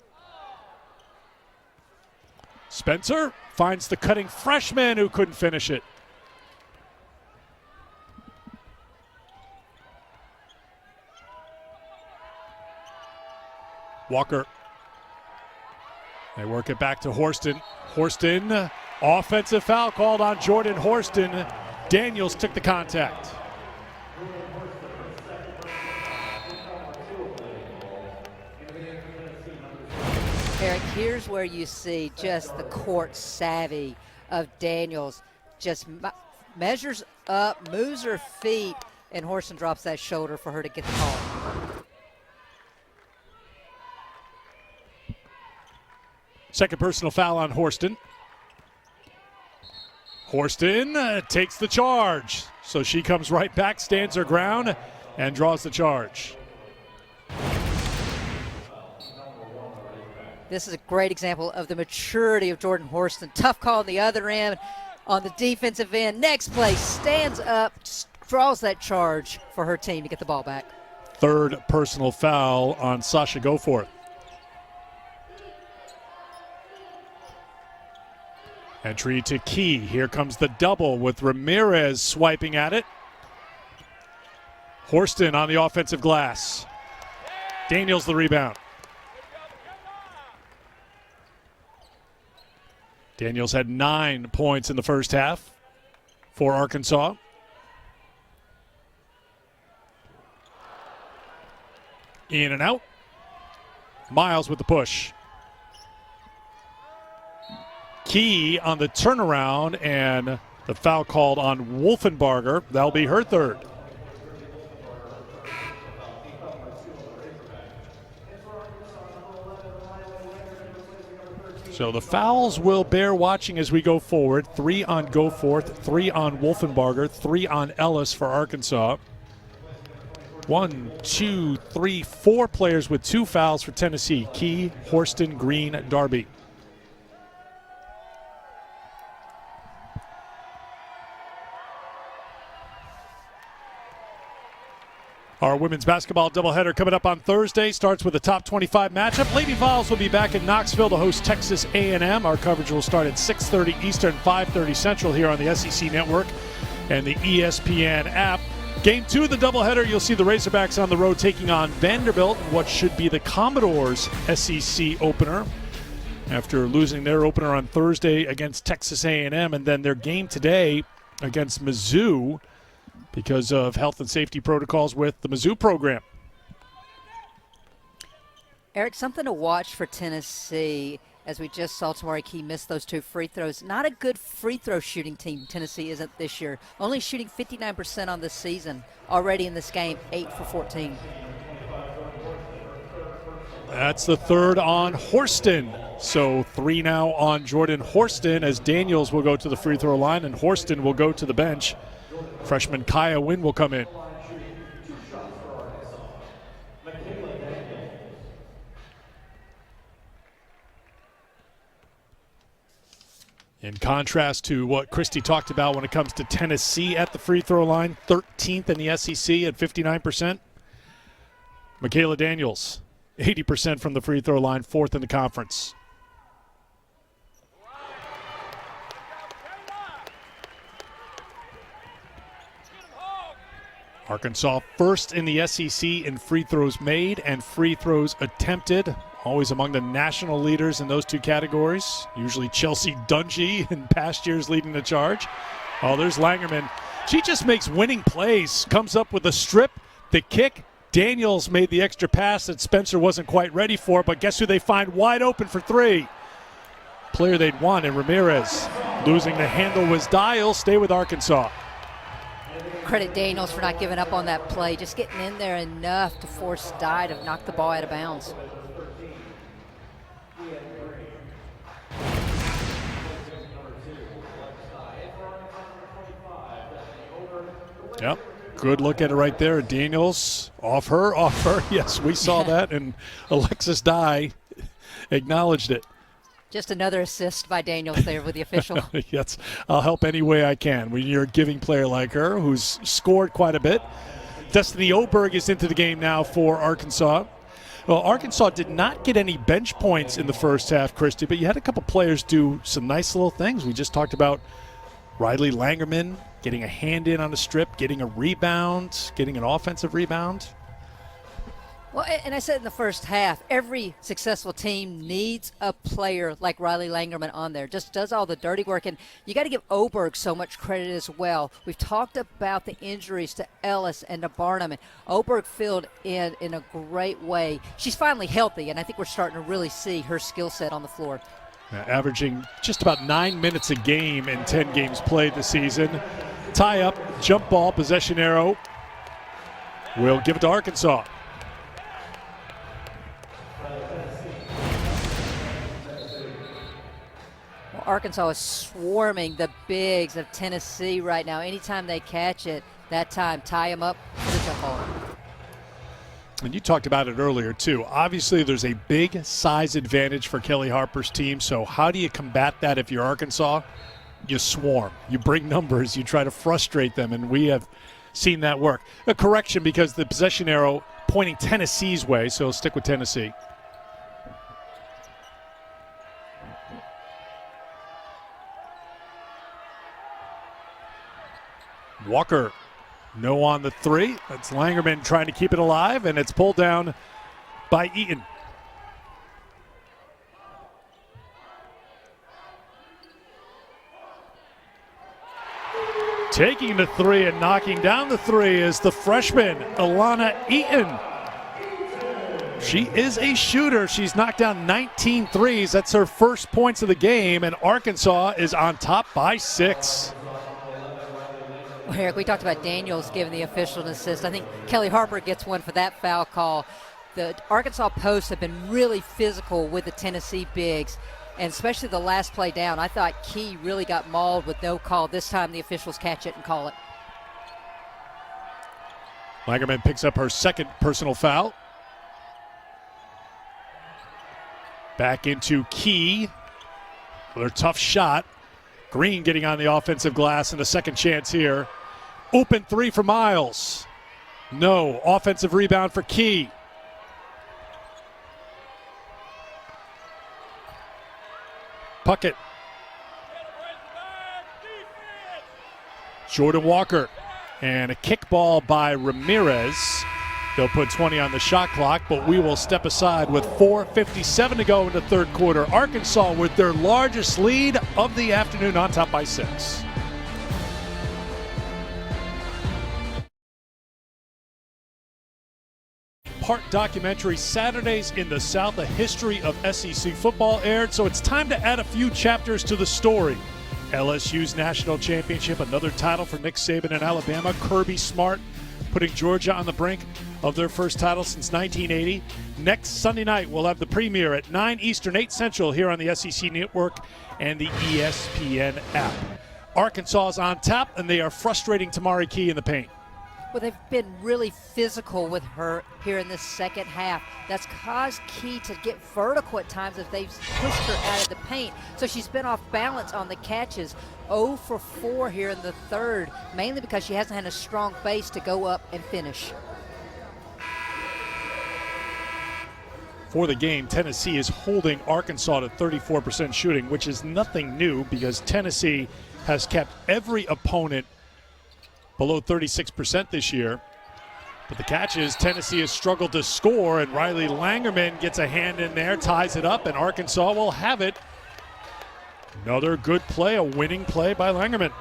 [SPEAKER 1] Spencer finds the cutting freshman who couldn't finish it. Walker. They work it back to Horston. Horston, offensive foul called on Jordan Horston. Daniels took the contact.
[SPEAKER 2] Eric, here's where you see just the court savvy of Daniels. Just measures up, moves her feet, and Horston drops that shoulder for her to get the call.
[SPEAKER 1] Second personal foul on Horston. Horston takes the charge. So she comes right back, stands her ground, and draws the charge.
[SPEAKER 2] This is a great example of the maturity of Jordan Horston. Tough call on the other end, on the defensive end. Next play, stands up, draws that charge for her team to get the ball back.
[SPEAKER 1] Third personal foul on Sasha Goforth. Entry to Key. Here comes the double with Ramirez swiping at it. Horston on the offensive glass. Daniels the rebound. Daniels had 9 points in the first half for Arkansas. In and out. Miles with the push. Key on the turnaround, and the foul called on Wolfenbarger. That'll be her third. So the fouls will bear watching as we go forward. 3 on Goforth, 3 on Wolfenbarger, 3 on Ellis for Arkansas. 1, 2, 3, 4 players with 2 fouls for Tennessee. Key, Horston, Green, Darby. Our women's basketball doubleheader coming up on Thursday starts with a top 25 matchup. Lady Vols will be back in Knoxville to host Texas A&M. Our coverage will start at 6:30 Eastern, 5:30 Central here on the SEC Network and the ESPN app. Game 2 of the doubleheader, you'll see the Razorbacks on the road taking on Vanderbilt, what should be the Commodores' SEC opener after losing their opener on Thursday against Texas A&M, and then their game today against Mizzou, because of health and safety protocols with the Mizzou program.
[SPEAKER 2] Eric, something to watch for Tennessee, as we just saw Tamari Key miss those 2 free throws. Not a good free throw shooting team, Tennessee isn't this year. Only shooting 59% on this season. Already in this game, 8 for 14.
[SPEAKER 1] That's the third on Horston. So 3 now on Jordan Horston, as Daniels will go to the free throw line and Horston will go to the bench. Freshman Kaya Wynn will come in. In contrast to what Christy talked about when it comes to Tennessee at the free throw line, 13th in the SEC at 59%. Michaela Daniels, 80% from the free throw line, 4th in the conference. Arkansas first in the SEC in free throws made and free throws attempted. Always among the national leaders in those 2 categories. Usually Chelsea Dungy in past years leading the charge. Oh, there's Langerman. She just makes winning plays. Comes up with a strip, the kick. Daniels made the extra pass that Spencer wasn't quite ready for, but guess who they find wide open for 3? Player they'd want in Ramirez. Losing the handle was Dial. Stay with Arkansas.
[SPEAKER 2] Credit Daniels for not giving up on that play, just getting in there enough to force Dye to knock the ball out of bounds.
[SPEAKER 1] Yep, good look at it right there. Daniels, off her. Yes, we saw that, and Alexis Dye acknowledged it.
[SPEAKER 2] Just another assist by Daniels there with the official.
[SPEAKER 1] Yes, I'll help any way I can when you're a giving player like her who's scored quite a bit. Destiny Oberg is into the game now for Arkansas. Well, Arkansas did not get any bench points in the first half, Christy, but you had a couple players do some nice little things. We just talked about Riley Langerman getting a hand in on the strip, getting a rebound, getting an offensive rebound.
[SPEAKER 2] Well, and I said in the first half, every successful team needs a player like Riley Langerman on there. Just does all the dirty work. And you got to give Oberg so much credit as well. We've talked about the injuries to Ellis and to Barnum. And Oberg filled in a great way. She's finally healthy, and I think we're starting to really see her skill set on the floor.
[SPEAKER 1] Averaging just about 9 minutes a game in 10 games played this season. Tie up, jump ball, possession arrow. We'll give it to Arkansas.
[SPEAKER 2] Arkansas is swarming the bigs of Tennessee right now. Anytime they catch it, that time, tie them up for the jump ball.
[SPEAKER 1] And you talked about it earlier, too. Obviously, there's a big size advantage for Kelly Harper's team. So how do you combat that if you're Arkansas? You swarm. You bring numbers. You try to frustrate them, and we have seen that work. A correction, because the possession arrow pointing Tennessee's way, so stick with Tennessee. Walker, no on the 3. That's Langerman trying to keep it alive, and it's pulled down by Eaton. Taking the 3 and knocking down the 3 is the freshman, Alana Eaton. She is a shooter. She's knocked down 19 threes. That's her first points of the game, and Arkansas is on top by 6.
[SPEAKER 2] Well, Eric, we talked about Daniels giving the official an assist. I think Kelly Harper gets one for that foul call. The Arkansas posts have been really physical with the Tennessee bigs, and especially the last play down. I thought Key really got mauled with no call. This time the officials catch it and call it.
[SPEAKER 1] Langerman picks up her second personal foul. Back into Key with her tough shot. Green getting on the offensive glass and a second chance here. Open three for Miles. No. Offensive rebound for Key. Puckett. Jordan Walker. And a kickball by Ramirez. They'll put 20 on the shot clock, but we will step aside with 4:57 to go in the third quarter. Arkansas with their largest lead of the afternoon, on top by 6. Part documentary Saturdays in the South, a history of SEC football aired, so it's time to add a few chapters to the story. LSU's national championship, another title for Nick Saban in Alabama. Kirby Smart putting Georgia on the brink of their first title since 1980. Next Sunday night, we'll have the premiere at 9 Eastern, 8 Central here on the SEC Network and the ESPN app. Arkansas is on top, and they are frustrating Tamari Key in the paint.
[SPEAKER 2] Well, they've been really physical with her here in this second half. That's caused Key to get vertical at times if they've pushed her out of the paint. So she's been off balance on the catches. 0 for 4 here in the third, mainly because she hasn't had a strong base to go up and finish.
[SPEAKER 1] For the game, Tennessee is holding Arkansas to 34% shooting, which is nothing new because Tennessee has kept every opponent below 36% this year. But the catch is Tennessee has struggled to score, and Riley Langerman gets a hand in there, ties it up, and Arkansas will have it. Another good play, a winning play by Langerman.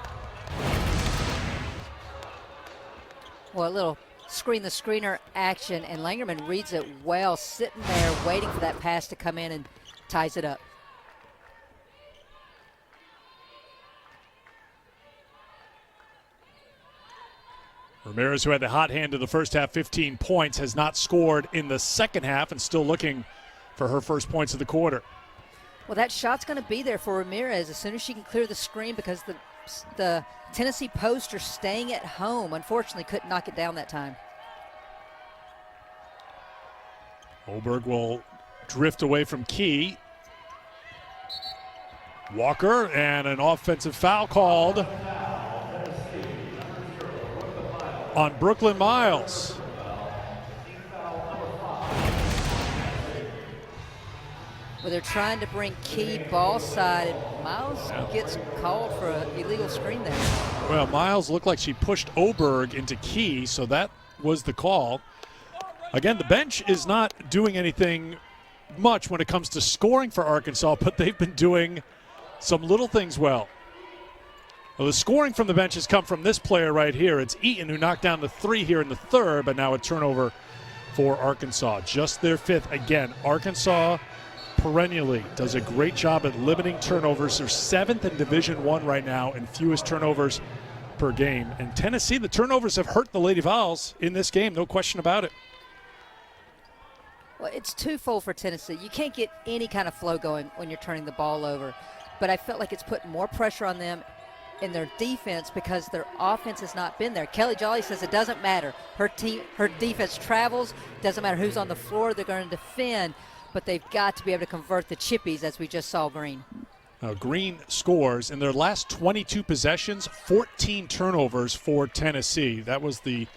[SPEAKER 2] Well, a little screen the screener action, and Langerman reads it well, sitting there waiting for that pass to come in and ties it up.
[SPEAKER 1] Ramirez, who had the hot hand in the first half, 15 points, has not scored in the second half and still looking for her first points of the quarter.
[SPEAKER 2] Well, that shot's going to be there for Ramirez as soon as she can clear the screen because the Tennessee posts are staying at home. Unfortunately, couldn't knock it down that time.
[SPEAKER 1] Oberg will drift away from Key. Walker, and an offensive foul called on Brooklyn Miles.
[SPEAKER 2] Well, they're trying to bring Key ball side, and Miles gets called for an illegal screen there.
[SPEAKER 1] Well, Miles looked like she pushed Oberg into Key, so that was the call. Again, the bench is not doing anything much when it comes to scoring for Arkansas, but they've been doing some little things well. Well, the scoring from the bench has come from this player right here. It's Eaton, who knocked down the 3 here in the third, but now a turnover for Arkansas. Just their 5th. Again, Arkansas perennially does a great job at limiting turnovers. They're 7th in Division I right now in fewest turnovers per game. And Tennessee, the turnovers have hurt the Lady Vols in this game, no question about it.
[SPEAKER 2] Well, it's twofold for Tennessee. You can't get any kind of flow going when you're turning the ball over. But I felt like it's putting more pressure on them in their defense because their offense has not been there. Kelly Jolly says it doesn't matter. Her defense travels. Doesn't matter who's on the floor. They're going to defend. But they've got to be able to convert the chippies, as we just saw Green.
[SPEAKER 1] Now, Green scores in their last 22 possessions, 14 turnovers for Tennessee. That was the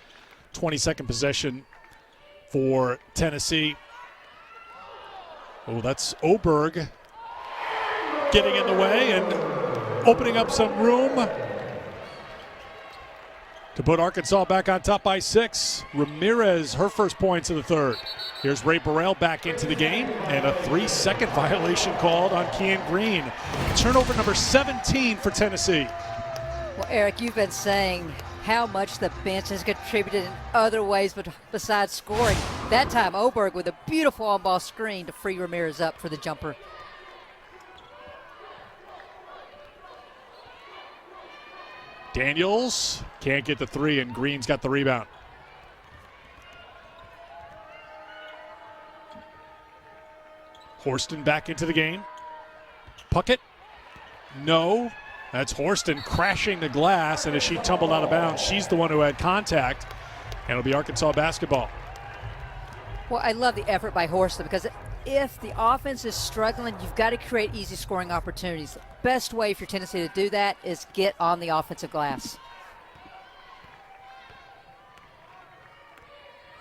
[SPEAKER 1] 22nd possession for Tennessee. Oh, that's Oberg getting in the way and opening up some room to put Arkansas back on top by 6. Ramirez, her first points of the third. Here's Ray Burrell back into the game, and a 3-second violation called on Kean Green. Turnover number 17 for Tennessee.
[SPEAKER 2] Well, Eric, you've been saying how much the bench has contributed in other ways but besides scoring. That time, Oberg with a beautiful on-ball screen to free Ramirez up for the jumper.
[SPEAKER 1] Daniels can't get the three, and Green's got the rebound. Horston back into the game. Puckett. No. That's Horston crashing the glass, and as she tumbled out of bounds, she's the one who had contact, and it'll be Arkansas basketball.
[SPEAKER 2] Well, I love the effort by Horston because if the offense is struggling, you've got to create easy scoring opportunities. The best way for Tennessee to do that is get on the offensive glass.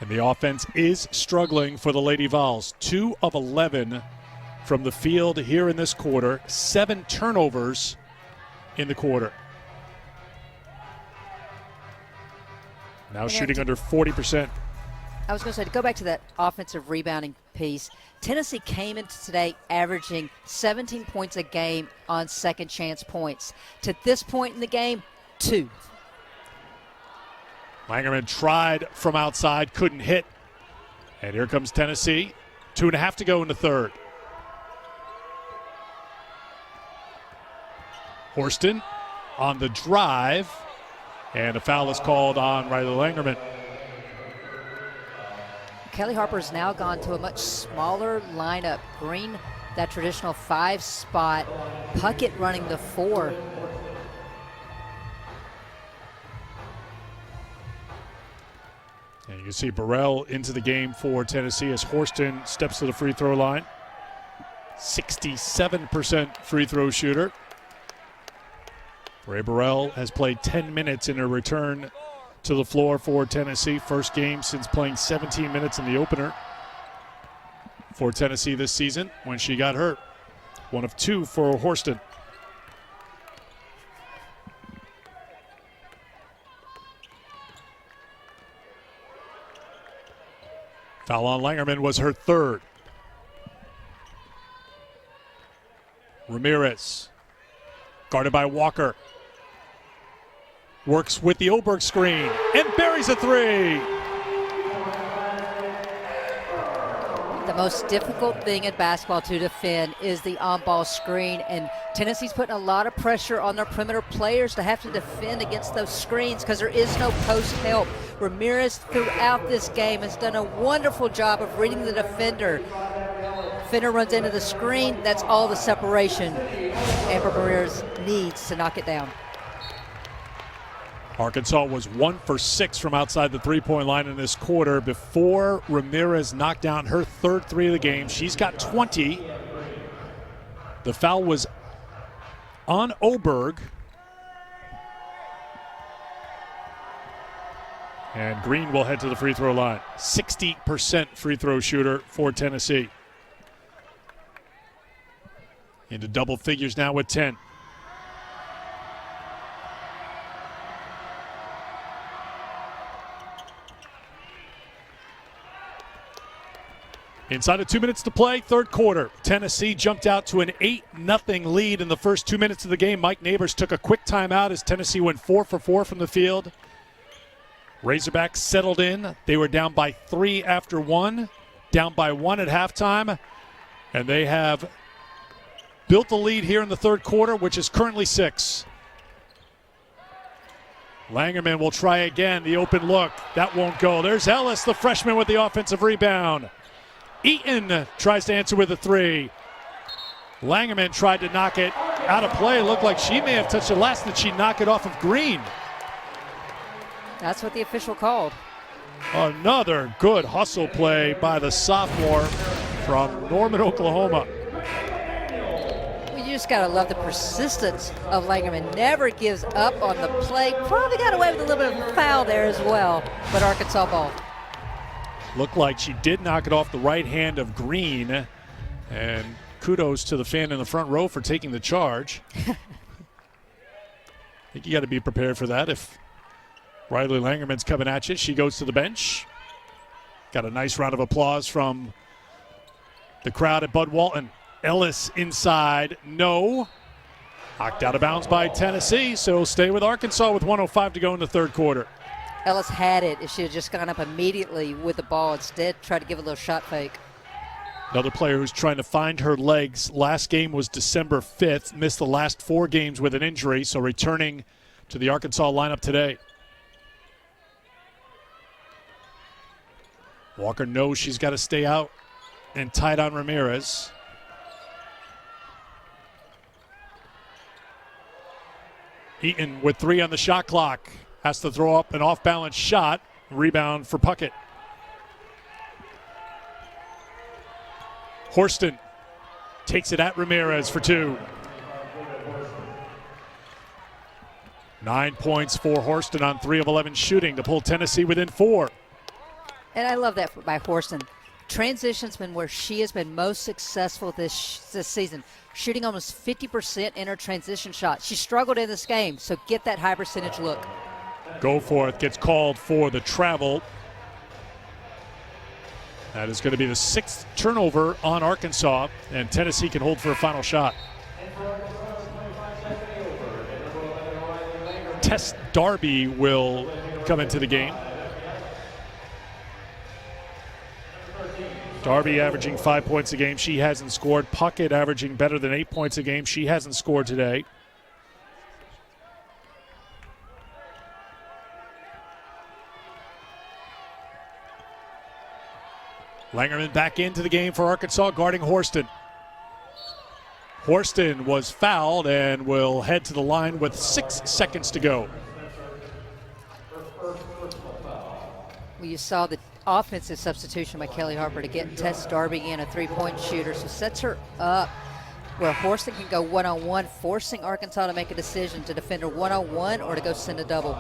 [SPEAKER 1] And the offense is struggling for the Lady Vols. 2 of 11 from the field here in this quarter. 7 turnovers in the quarter. Now shooting under 40%.
[SPEAKER 2] I was going to say, to go back to that offensive rebounding piece, Tennessee came into today averaging 17 points a game on second chance points. To this point in the game, 2.
[SPEAKER 1] Langerman tried from outside, couldn't hit. And here comes Tennessee. 2.5 to go in the third. Horston on the drive. And a foul is called on Riley Langerman.
[SPEAKER 2] Kelly Harper's now gone to a much smaller lineup. Green, that traditional 5 spot. Puckett running the 4.
[SPEAKER 1] And you can see Burrell into the game for Tennessee as Horston steps to the free throw line. 67% free throw shooter. Ray Burrell has played 10 minutes in her return to the floor for Tennessee. First game since playing 17 minutes in the opener for Tennessee this season when she got hurt. 1 of 2 for Horston. Foul on Langerman was her 3rd. Ramirez, guarded by Walker, works with the Oberg screen and buries a 3.
[SPEAKER 2] The most difficult thing in basketball to defend is the on-ball screen, and Tennessee's putting a lot of pressure on their perimeter players to have to defend against those screens because there is no post help. Ramirez throughout this game has done a wonderful job of reading the defender. Defender runs into the screen, that's all the separation Amber Ramirez needs to knock it down.
[SPEAKER 1] Arkansas was 1 for 6 from outside the three-point line in this quarter before Ramirez knocked down her 3rd 3 of the game. She's got 20. The foul was on Oberg. And Green will head to the free throw line. 60% free throw shooter for Tennessee. Into double figures now with 10. Inside of 2 minutes to play, 3rd quarter. Tennessee jumped out to an 8-0 lead in the first 2 minutes of the game. Mike Neighbors took a quick timeout as Tennessee went 4 for 4 from the field. Razorbacks settled in. They were down by 3 after 1, down by 1 at halftime, and they have built the lead here in the 3rd quarter, which is currently 6. Langerman will try again, the open look. That won't go. There's Ellis, the freshman, with the offensive rebound. Eaton tries to answer with a 3. Langerman tried to knock it out of play. Looked like she may have touched it last. Did she knock it off of Green?
[SPEAKER 2] That's what the official called.
[SPEAKER 1] Another good hustle play by the sophomore from Norman, Oklahoma.
[SPEAKER 2] Well, you just got to love the persistence of Langerman. Never gives up on the play. Probably got away with a little bit of a foul there as well, but Arkansas ball.
[SPEAKER 1] Looked like she did knock it off the right hand of Green. And kudos to the fan in the front row for taking the charge. I think you got to be prepared for that. If Riley Langerman's coming at you, she goes to the bench. Got a nice round of applause from the crowd at Bud Walton. Ellis inside, no. Knocked out of bounds by Tennessee, so stay with Arkansas with 1:05 to go in the 3rd quarter.
[SPEAKER 2] Ellis had it. If she had just gone up immediately with the ball, instead tried to give a little shot fake.
[SPEAKER 1] Another player who's trying to find her legs. Last game was December 5th. Missed the last 4 games with an injury, so returning to the Arkansas lineup today. Walker knows she's got to stay out and tight on Ramirez. Eaton with 3 on the shot clock. Has to throw up an off-balance shot. Rebound for Puckett. Horston takes it at Ramirez for 2. 9 points for Horston on 3 of 11 shooting to pull Tennessee within 4.
[SPEAKER 2] And I love that by Horston. Transition's been where she has been most successful this season, shooting almost 50% in her transition shot. She struggled in this game, so get that high percentage look.
[SPEAKER 1] Goforth gets called for the travel. That is going to be the 6th turnover on Arkansas, and Tennessee can hold for a final shot. Tess Darby will come into the game. Darby averaging 5 points a game. She hasn't scored. Puckett averaging better than 8 points a game. She hasn't scored today. Langerman back into the game for Arkansas, guarding Horston. Horston was fouled and will head to the line with 6 seconds to go.
[SPEAKER 2] Well, you saw the offensive substitution by Kelly Harper to get Tess Darby in, a 3-point shooter, so sets her up where Horston can go one-on-one, forcing Arkansas to make a decision to defend her one-on-one or to go send a double.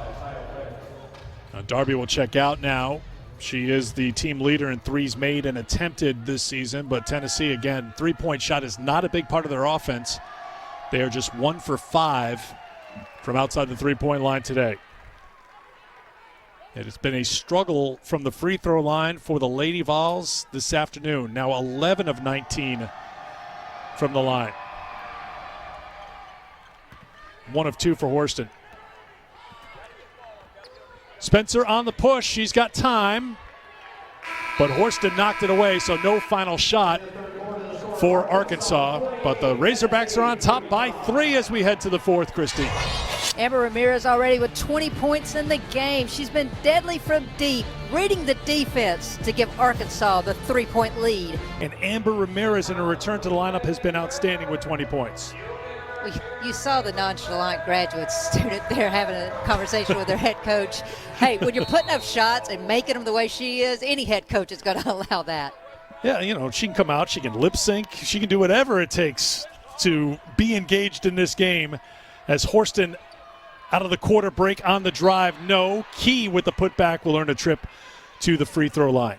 [SPEAKER 1] Darby will check out now. She is the team leader in threes made and attempted this season, but Tennessee, again, 3-point shot is not a big part of their offense. They are just 1 for 5 from outside the 3-point line today. It has been a struggle from the free throw line for the Lady Vols this afternoon. Now 11 of 19 from the line. 1 of 2 for Horston. Spencer on the push. She's got time. But Horston knocked it away, so no final shot for Arkansas. But the Razorbacks are on top by 3 as we head to the 4th, Christy.
[SPEAKER 2] Amber Ramirez already with 20 points in the game. She's been deadly from deep, reading the defense to give Arkansas the 3-point lead.
[SPEAKER 1] And Amber Ramirez in her return to the lineup has been outstanding with 20 points.
[SPEAKER 2] You saw the nonchalant graduate student there having a conversation with their head coach. Hey, when you're putting up shots and making them the way she is, any head coach is going to allow that.
[SPEAKER 1] Yeah, you know, she can come out, she can lip sync, she can do whatever it takes to be engaged in this game. As Horston out of the quarter break on the drive, no. Key with the putback will earn a trip to the free throw line.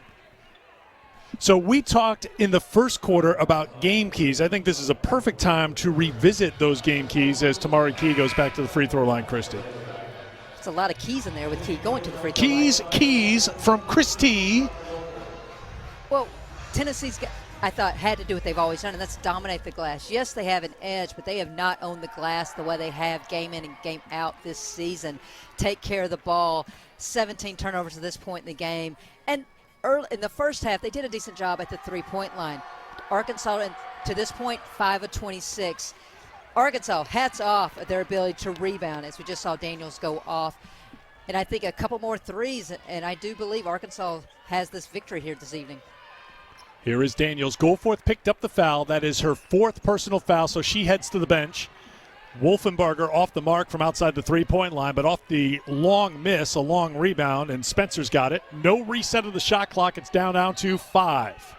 [SPEAKER 1] So we talked in the first quarter about game keys. I think this is a perfect time to revisit those game keys as Tamari Key goes back to the free throw line, Christy.
[SPEAKER 2] There's a lot of keys in there with Key going to the free throw line.
[SPEAKER 1] Keys from Christy.
[SPEAKER 2] Well, Tennessee's, I thought, had to do what they've always done, and that's dominate the glass. Yes, they have an edge, but they have not owned the glass the way they have game in and game out this season. Take care of the ball. 17 turnovers at this point in the game. And early in the first half, they did a decent job at the 3-point line. Arkansas, to this point, 5 of 26. Arkansas, hats off at their ability to rebound, as we just saw Daniels go off. And I think a couple more threes, and I do believe Arkansas has this victory here this evening.
[SPEAKER 1] Here is Daniels. Goforth picked up the foul. That is her 4th personal foul, so she heads to the bench. Wolfenbarger off the mark from outside the 3-point line, but off the long miss, a long rebound, and Spencer's got it. No reset of the shot clock. It's down to 5.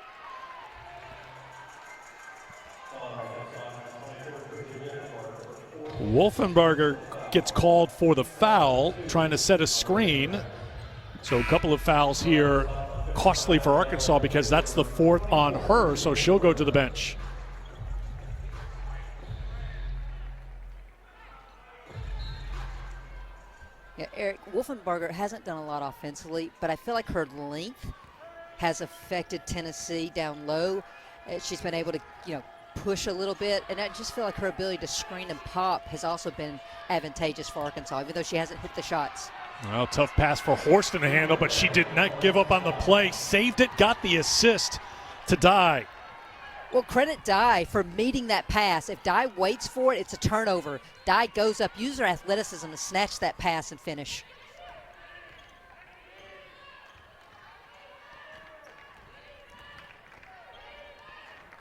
[SPEAKER 1] Wolfenbarger gets called for the foul, trying to set a screen. So a couple of fouls here, costly for Arkansas because that's the 4th on her, so she'll go to the bench.
[SPEAKER 2] Yeah, Eric, Wolfenbarger hasn't done a lot offensively, but I feel like her length has affected Tennessee down low. She's been able to, push a little bit, and I just feel like her ability to screen and pop has also been advantageous for Arkansas, even though she hasn't hit the shots.
[SPEAKER 1] Well, tough pass for Horston to handle, but she did not give up on the play. Saved it, got the assist to Dye.
[SPEAKER 2] Well, credit Dye for meeting that pass. If Dye waits for it, it's a turnover. Dye goes up, uses her athleticism to snatch that pass and finish.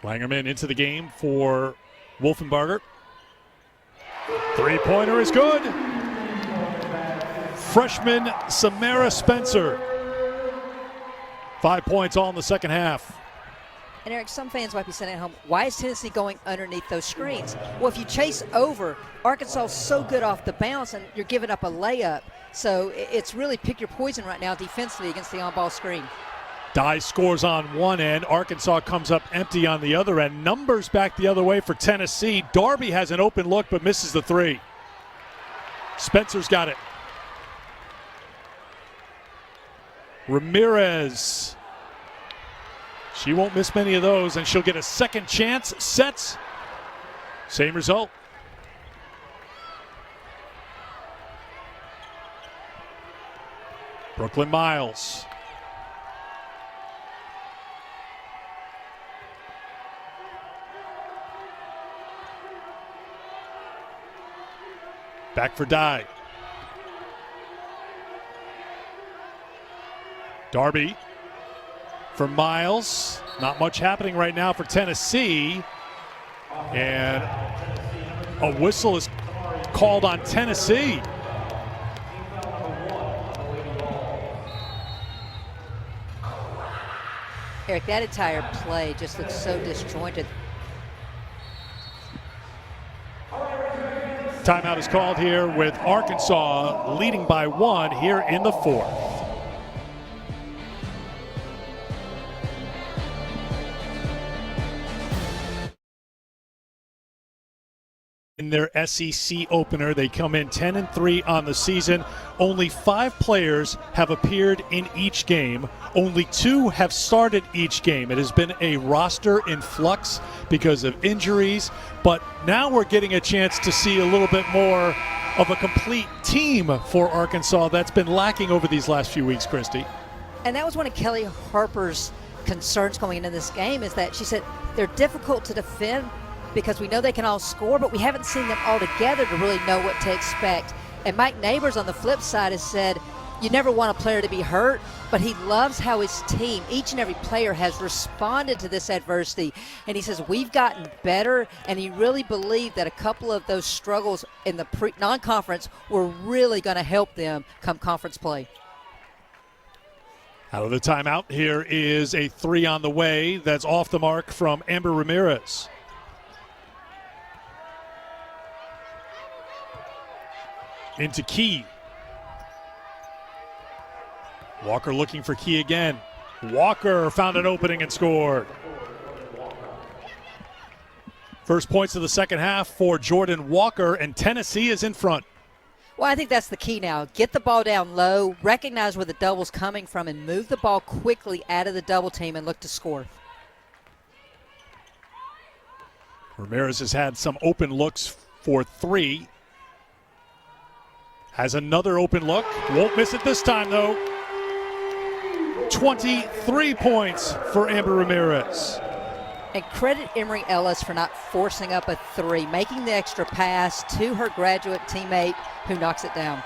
[SPEAKER 1] Langerman into the game for Wolfenbarger. Three-pointer is good. Freshman Samara Spencer. 5 points all in the second half.
[SPEAKER 2] And Eric, some fans might be sitting at home, why is Tennessee going underneath those screens? Well, if you chase over, Arkansas is so good off the bounce and you're giving up a layup. So it's really pick your poison right now defensively against the on-ball screen.
[SPEAKER 1] Dye scores on one end. Arkansas comes up empty on the other end. Numbers back the other way for Tennessee. Darby has an open look but misses the three. Spencer's got it. Ramirez. She won't miss many of those, and she'll get a second chance. Sets. Same result. Brooklyn Miles. Back for Dye. Darby for Miles. Not much happening right now for Tennessee. And a whistle is called on Tennessee.
[SPEAKER 2] Eric, that entire play just looks so disjointed.
[SPEAKER 1] Timeout is called here with Arkansas leading by one here in the fourth. In their SEC opener, they come in 10-3 on the season. Only 5 players have appeared in each game. Only 2 have started each game. It has been a roster in flux because of injuries, but now we're getting a chance to see a little bit more of a complete team for Arkansas that's been lacking over these last few weeks, Christy.
[SPEAKER 2] And that was one of Kelly Harper's concerns going into this game, is that she said they're difficult to defend because we know they can all score, but we haven't seen them all together to really know what to expect. And Mike Neighbors on the flip side has said, you never want a player to be hurt, but he loves how his team, each and every player, has responded to this adversity. And he says, we've gotten better, and he really believed that a couple of those struggles in the non-conference were really going to help them come conference play.
[SPEAKER 1] Out of the timeout, here is a 3 on the way that's off the mark from Amber Ramirez. Into Key. Walker looking for Key again. Walker found an opening and scored. First points of the second half for Jordan Walker, and Tennessee is in front.
[SPEAKER 2] Well, I think that's the key now. Get the ball down low, recognize where the double's coming from, and move the ball quickly out of the double team and look to score.
[SPEAKER 1] Ramirez has had some open looks for 3. Has another open look. Won't miss it this time, though. 23 points for Amber Ramirez.
[SPEAKER 2] And credit Emory Ellis for not forcing up a 3, making the extra pass to her graduate teammate who knocks it down.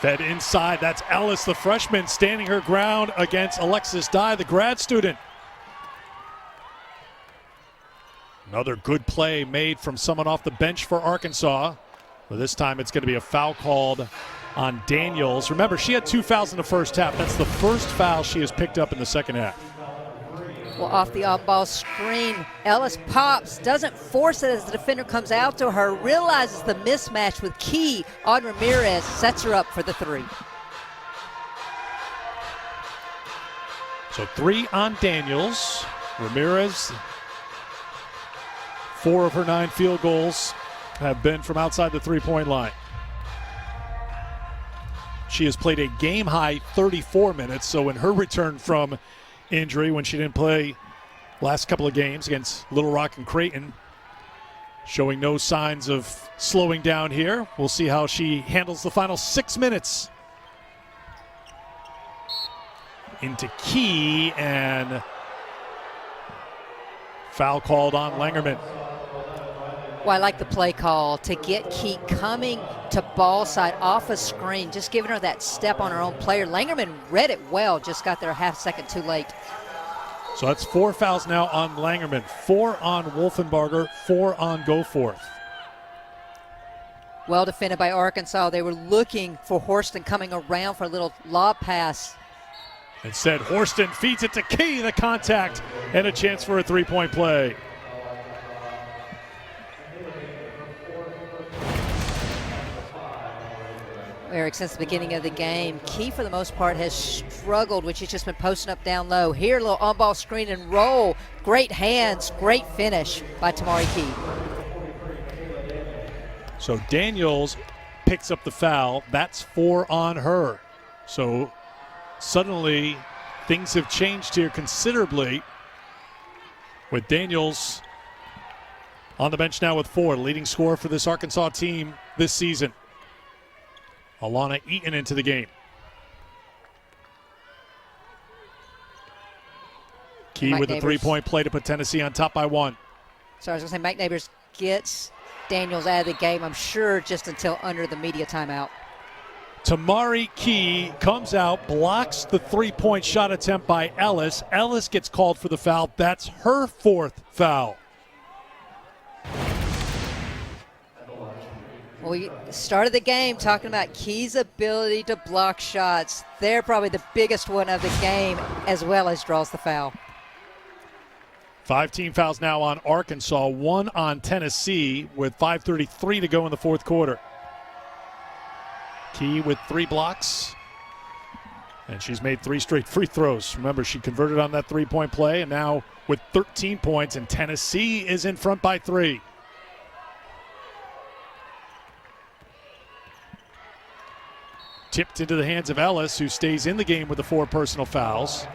[SPEAKER 1] Fed inside. That's Ellis, the freshman, standing her ground against Alexis Dye, the grad student. Another good play made from someone off the bench for Arkansas. But this time it's going to be a foul called on Daniels. Remember, she had 2 fouls in the first half. That's the first foul she has picked up in the second half.
[SPEAKER 2] Well, off the on-ball screen, Ellis pops, doesn't force it as the defender comes out to her, realizes the mismatch with Key on Ramirez, sets her up for the 3.
[SPEAKER 1] So 3 on Daniels. Ramirez, 4 of her 9 field goals have been from outside the three-point line. She has played a game-high 34 minutes, so in her return from injury, when she didn't play last couple of games against Little Rock and Creighton, showing no signs of slowing down here. We'll see how she handles the final 6 minutes. Into Key, and foul called on Langerman.
[SPEAKER 2] Well, I like the play call to get Key coming to ball side off a screen, just giving her that step on her own player. Langerman read it well, just got there a half second too late.
[SPEAKER 1] So that's 4 fouls now on Langerman, 4 on Wolfenbarger, 4 on Goforth.
[SPEAKER 2] Well defended by Arkansas. They were looking for Horston coming around for a little lob pass.
[SPEAKER 1] Instead, Horston feeds it to Key, the contact, and a chance for a three-point play.
[SPEAKER 2] Eric, since the beginning of the game, Key for the most part has struggled, which he's just been posting up down low. Here, a little on-ball screen and roll. Great hands, great finish by Tamari Key.
[SPEAKER 1] So Daniels picks up the foul. That's 4 on her. So suddenly things have changed here considerably with Daniels on the bench now with 4, leading scorer for this Arkansas team this season. Alana Eaton into the game. Key
[SPEAKER 2] Mike
[SPEAKER 1] with
[SPEAKER 2] Neighbors.
[SPEAKER 1] a three-point play to put Tennessee on top by 1.
[SPEAKER 2] So I was going to say, Mike Neighbors gets Daniels out of the game, I'm sure, just until under the media timeout.
[SPEAKER 1] Tamari Key comes out, blocks the three-point shot attempt by Ellis. Ellis gets called for the foul. That's her 4th foul.
[SPEAKER 2] Well, we started the game talking about Key's ability to block shots. They're probably the biggest one of the game, as well as draws the foul.
[SPEAKER 1] 5 team fouls now on Arkansas, 1 on Tennessee with 5:33 to go in the 4th quarter. Key with 3 blocks, and she's made 3 straight free throws. Remember, she converted on that three-point play, and now with 13 points, and Tennessee is in front by 3. Tipped into the hands of Ellis, who stays in the game with the 4 personal fouls.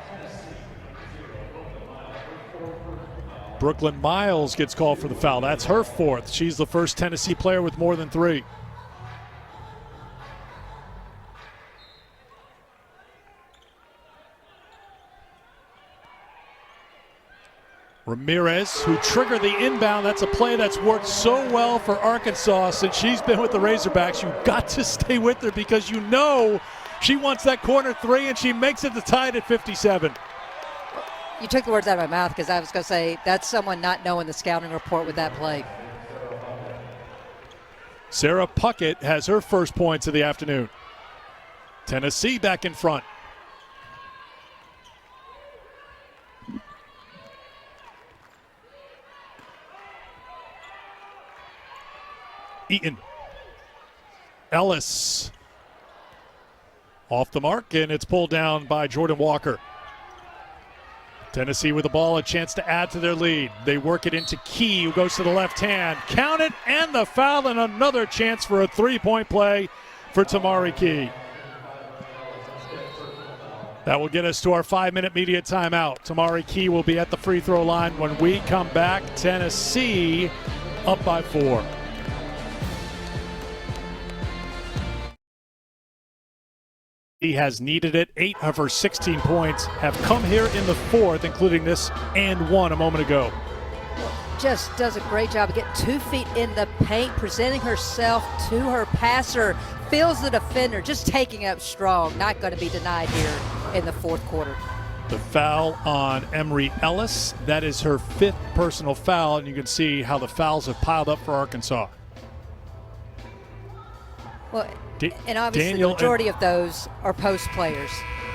[SPEAKER 1] Brooklyn Miles gets called for the foul. That's her 4th. She's the first Tennessee player with more than 3. Ramirez, who triggered the inbound. That's a play that's worked so well for Arkansas since she's been with the Razorbacks. You've got to stay with her because you know she wants that corner 3, and she makes it to tie it at 57.
[SPEAKER 2] You took the words out of my mouth, because I was going to say that's someone not knowing the scouting report with that play.
[SPEAKER 1] Sarah Puckett has her first points of the afternoon. Tennessee back in front. Eaton. Ellis. Off the mark, and it's pulled down by Jordan Walker. Tennessee with the ball, a chance to add to their lead. They work it into Key, who goes to the left hand. Count it, and the foul, and another chance for a three-point play for Tamari Key. That will get us to our 5-minute media timeout. Tamari Key will be at the free throw line when we come back. Tennessee up by 4. He has needed it. 8 of her 16 points have come here in the 4th, including this and 1 a moment ago.
[SPEAKER 2] Just does a great job of getting 2 feet in the paint, presenting herself to her passer, feels the defender, just taking up strong. Not going to be denied here in the 4th quarter.
[SPEAKER 1] The foul on Emery Ellis. That is her 5th personal foul, and you can see how the fouls have piled up for Arkansas.
[SPEAKER 2] Well, and obviously the majority of those are post players.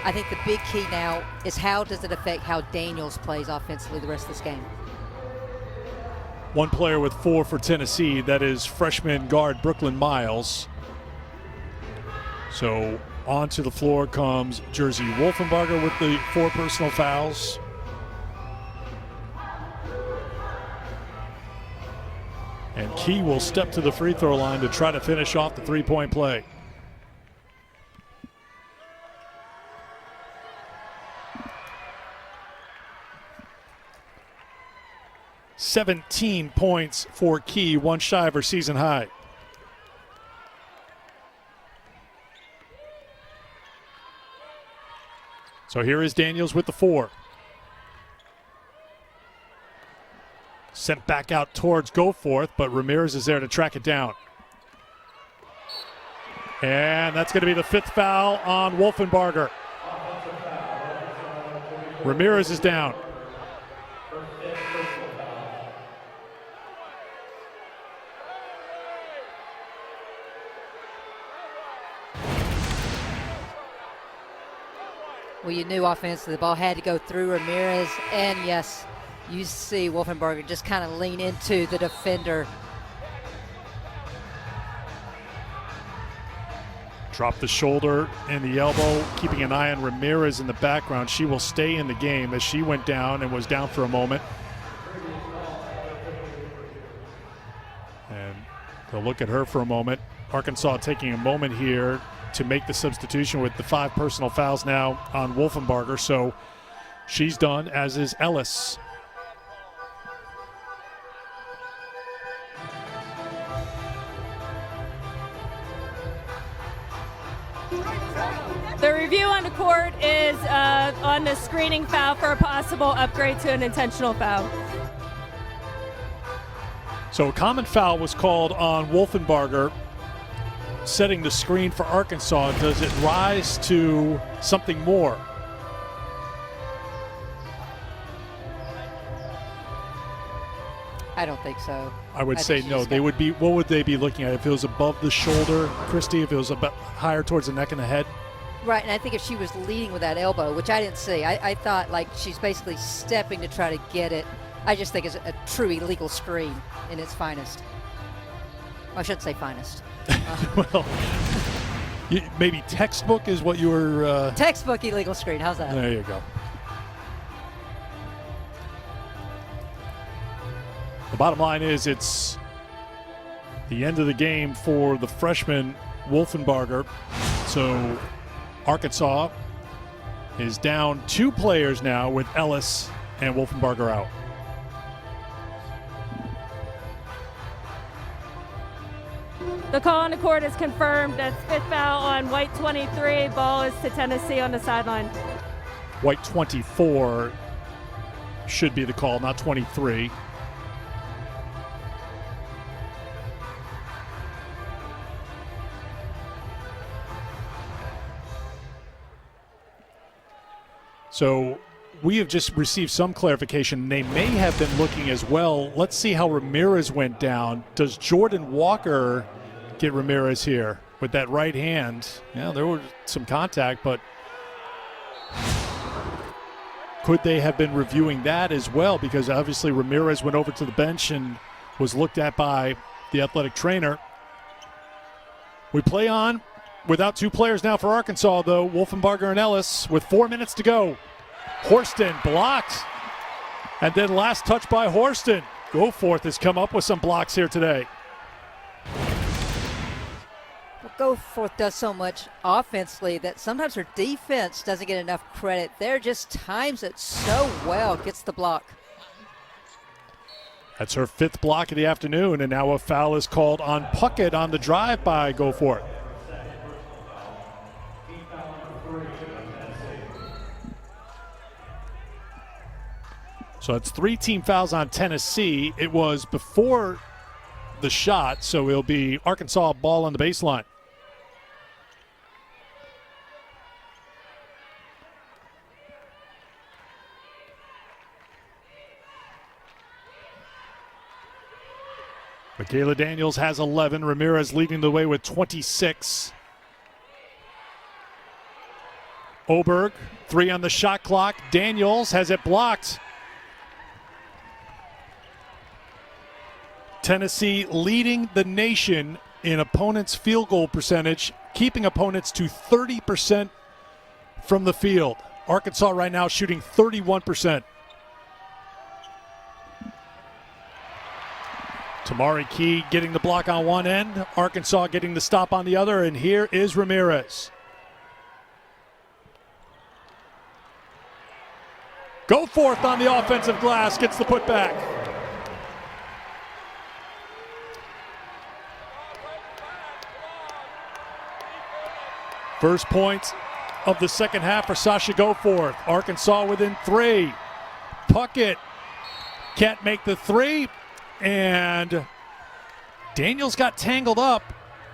[SPEAKER 2] I think the big key now is how does it affect how Daniels plays offensively the rest of this game.
[SPEAKER 1] One player with 4 for Tennessee, that is freshman guard Brooklyn Miles. So onto the floor comes Jersey Wolfenbarger with the 4 personal fouls. And Key will step to the free throw line to try to finish off the three-point play. 17 points for Key, one shy of her season high. So here is Daniels with the 4. Sent back out towards Goforth, but Ramirez is there to track it down. And that's going to be the 5th foul on Wolfenbarger. Ramirez is down.
[SPEAKER 2] Well, you knew offensively the ball had to go through Ramirez, and yes, you see Wolfenbarger just kind of lean into the defender.
[SPEAKER 1] Drop the shoulder and the elbow, keeping an eye on Ramirez in the background. She will stay in the game as she went down and was down for a moment. And they'll look at her for a moment. Arkansas taking a moment here to make the substitution with the 5 personal fouls now on Wolfenbarger. So she's done, as is Ellis.
[SPEAKER 3] The review on the court is on the screening foul for a possible upgrade to an intentional foul.
[SPEAKER 1] So a common foul was called on Wolfenbarger, setting the screen for Arkansas. Does it rise to something more?
[SPEAKER 2] I don't think so.
[SPEAKER 1] I would
[SPEAKER 2] I
[SPEAKER 1] say
[SPEAKER 2] think she
[SPEAKER 1] no.
[SPEAKER 2] just
[SPEAKER 1] They
[SPEAKER 2] got-
[SPEAKER 1] would be. What would they be looking at if it was above the shoulder, Christy? If it was a bit higher towards the neck and the head?
[SPEAKER 2] Right, and I think if she was leading with that elbow, which I didn't see, I thought like she's basically stepping to try to get it. I just think it's a true illegal screen in its finest. I shouldn't say finest.
[SPEAKER 1] Well, maybe textbook is what you were.
[SPEAKER 2] Textbook illegal screen. How's that?
[SPEAKER 1] There you go. The bottom line is it's the end of the game for the freshman Wolfenbarger. So Arkansas is down 2 players now with Ellis and Wolfenbarger out.
[SPEAKER 3] The call on the court is confirmed. That's 5th foul on White 23. Ball is to Tennessee on the sideline.
[SPEAKER 1] White 24 should be the call, not 23. So we have just received some clarification. They may have been looking as well. Let's see how Ramirez went down. Does Jordan Walker get Ramirez here with that right hand? Yeah, there was some contact, but could they have been reviewing that as well? Because obviously Ramirez went over to the bench and was looked at by the athletic trainer. We play on without 2 players now for Arkansas, though. Wolfenbarger and Ellis with 4 minutes to go. Horston blocked. And then last touch by Horston. Goforth has come up with some blocks here today.
[SPEAKER 2] Well, Goforth does so much offensively that sometimes her defense doesn't get enough credit. There just times it so well, gets the block.
[SPEAKER 1] That's her 5th block of the afternoon, and now a foul is called on Puckett on the drive by Goforth. So it's 3 team fouls on Tennessee. It was before the shot, so it'll be Arkansas ball on the baseline. Michaela Daniels has 11. Ramirez leading the way with 26. Oberg, 3 on the shot clock. Daniels has it blocked. Tennessee leading the nation in opponents' field goal percentage, keeping opponents to 30% from the field. Arkansas right now shooting 31%. Tamari Key getting the block on one end, Arkansas getting the stop on the other, and here is Ramirez. Goforth on the offensive glass, gets the putback. First point of the second half for Sasha Goforth. Arkansas within 3. Puckett can't make the 3, and Daniels got tangled up.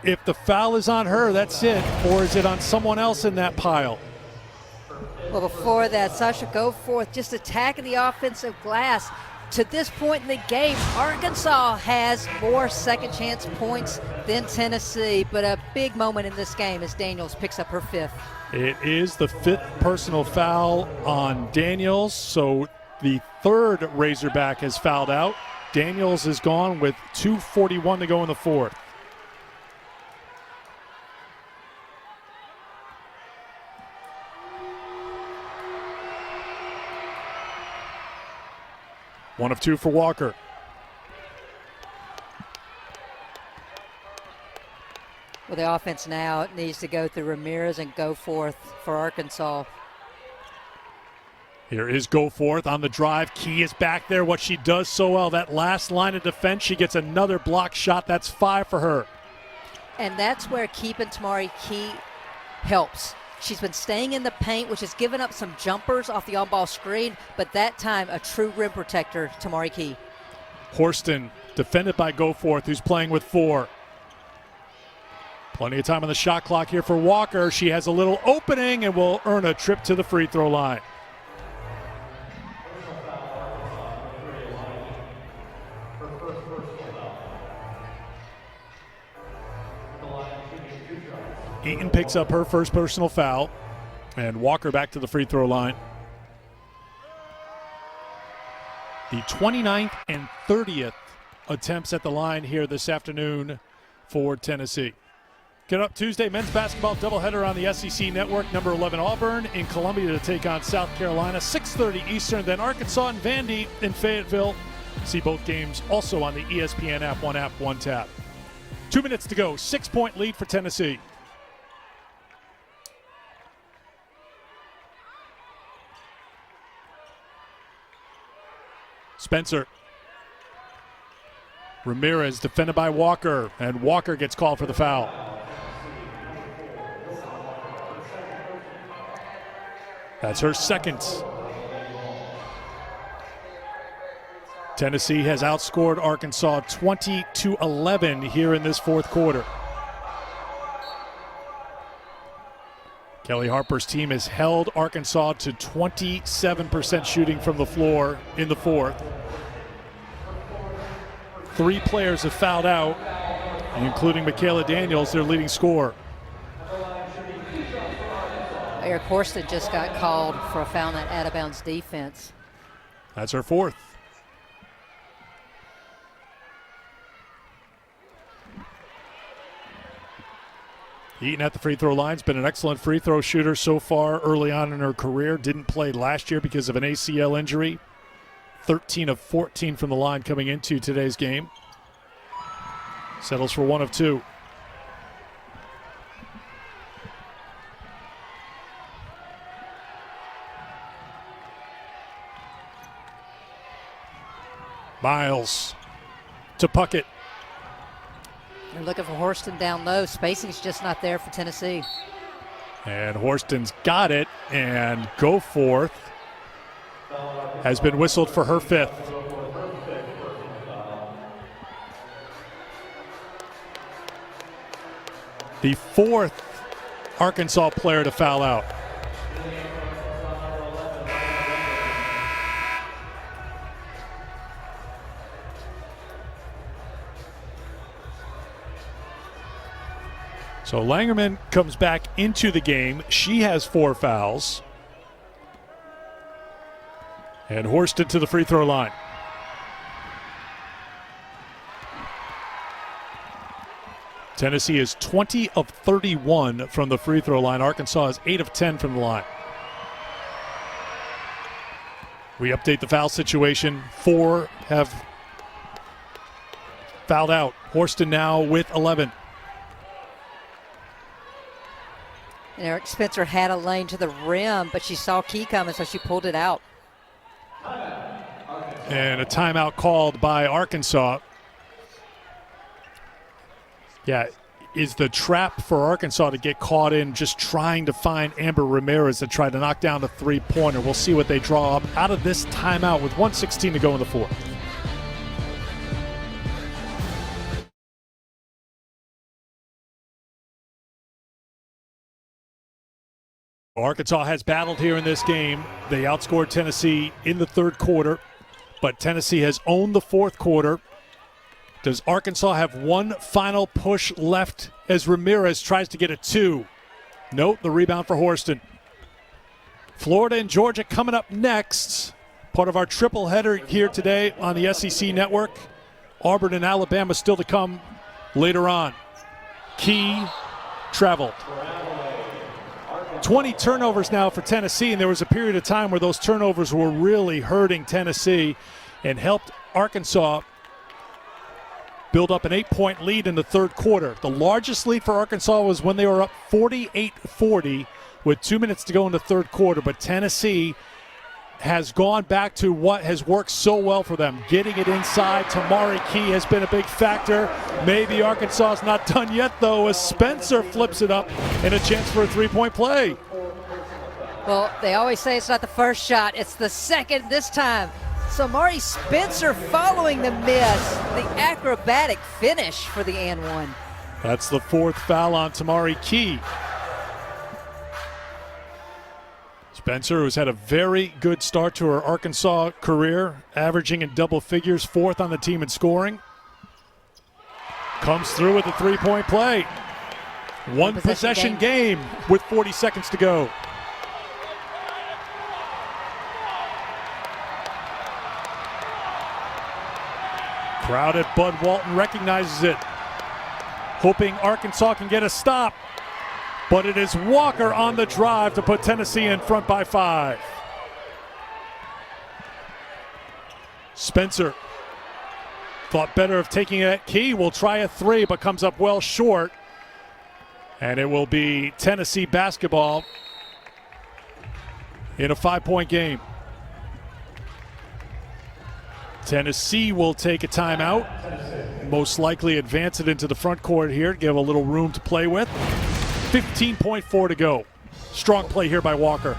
[SPEAKER 1] If the foul is on her, that's it, or is it on someone else in that pile?
[SPEAKER 2] Well, before that, Sasha Goforth just attacking the offensive glass. To this point in the game, Arkansas has more second chance points than Tennessee, but a big moment in this game as Daniels picks up her 5th.
[SPEAKER 1] It is the 5th personal foul on Daniels, so the 3rd Razorback has fouled out. Daniels is gone with 2:41 to go in the 4th. One of 2 for Walker.
[SPEAKER 2] Well, the offense now needs to go through Ramirez and Goforth for Arkansas.
[SPEAKER 1] Here is Goforth on the drive. Key is back there, what she does so well. That last line of defense, she gets another block shot. That's 5 for her.
[SPEAKER 2] And that's where keeping Tamari Key helps. She's been staying in the paint, which has given up some jumpers off the on-ball screen, but that time a true rim protector, Tamari Key.
[SPEAKER 1] Horston defended by Goforth, who's playing with 4. Plenty of time on the shot clock here for Walker. She has a little opening and will earn a trip to the free throw line. Eaton picks up her first personal foul, and Walker back to the free throw line. The 29th and 30th attempts at the line here this afternoon for Tennessee. Get up Tuesday, men's basketball doubleheader on the SEC Network. Number 11 Auburn in Columbia to take on South Carolina. 6:30 Eastern, then Arkansas and Vandy in Fayetteville. See both games also on the ESPN app, one tap. 2 minutes to go, 6-point lead for Tennessee. Spencer. Ramirez defended by Walker, and Walker gets called for the foul. That's her second. Tennessee has outscored Arkansas 20-11 here in this 4th quarter. Kelly Harper's team has held Arkansas to 27% shooting from the floor in the 4th. 3 players have fouled out, including Michaela Daniels, their leading scorer.
[SPEAKER 2] Eric Horston just got called for a foul in that out-of-bounds defense.
[SPEAKER 1] That's her 4th. Eaton at the free throw line has been an excellent free throw shooter so far early on in her career. Didn't play last year because of an ACL injury. 13 of 14 from the line coming into today's game. Settles for 1 of 2. Miles to Puckett.
[SPEAKER 2] They're looking for Horston down low. Spacing's just not there for Tennessee.
[SPEAKER 1] And Horston's got it, and Goforth has been whistled for her 5th. The 4th Arkansas player to foul out. So Langerman comes back into the game. She has 4 fouls. And Horston to the free throw line. Tennessee is 20 of 31 from the free throw line. Arkansas is 8 of 10 from the line. We update the foul situation. 4 have fouled out. Horston now with 11.
[SPEAKER 2] And Eric Spencer had a lane to the rim, but she saw Key coming, so she pulled it out.
[SPEAKER 1] And a timeout called by Arkansas. Yeah, is the trap for Arkansas to get caught in just trying to find Amber Ramirez to try to knock down the three-pointer. We'll see what they draw up out of this timeout with 1:16 to go in the fourth. Arkansas has battled here in this game. They outscored Tennessee in the third quarter, but Tennessee has owned the fourth quarter. Does Arkansas have one final push left as Ramirez tries to get a two? Note the rebound for Horston. Florida and Georgia coming up next. Part of our triple header here today on the SEC Network. Auburn and Alabama still to come later on. Key traveled. 20 turnovers now for Tennessee, and there was a period of time where those turnovers were really hurting Tennessee and helped Arkansas build up an 8-point lead in the third quarter. The largest lead for Arkansas was when they were up 48-40 with 2 minutes to go in the third quarter, but Tennessee has gone back to what has worked so well for them, getting it inside. Tamari Key has been a big factor. Maybe Arkansas is not done yet, though, as Spencer flips it up and a chance for a three-point play.
[SPEAKER 2] Well, they always say it's not the first shot, it's the second this time. So Mari Spencer following the miss, the acrobatic finish for the and one.
[SPEAKER 1] That's the fourth foul on Tamari Key. Spencer, who's had a very good start to her Arkansas career, averaging in double figures, fourth on the team in scoring, comes through with a three-point play. One possession game with 40 seconds to go. Crowd at Bud Walton recognizes it, hoping Arkansas can get a stop. But it is Walker on the drive to put Tennessee in front by 5. Spencer thought better of taking it at Key. Will try a three, but comes up well short. And it will be Tennessee basketball in a 5-point game. Tennessee will take a timeout. Most likely advance it into the front court here, give a little room to play with. 15.4 to go. Strong play here by Walker.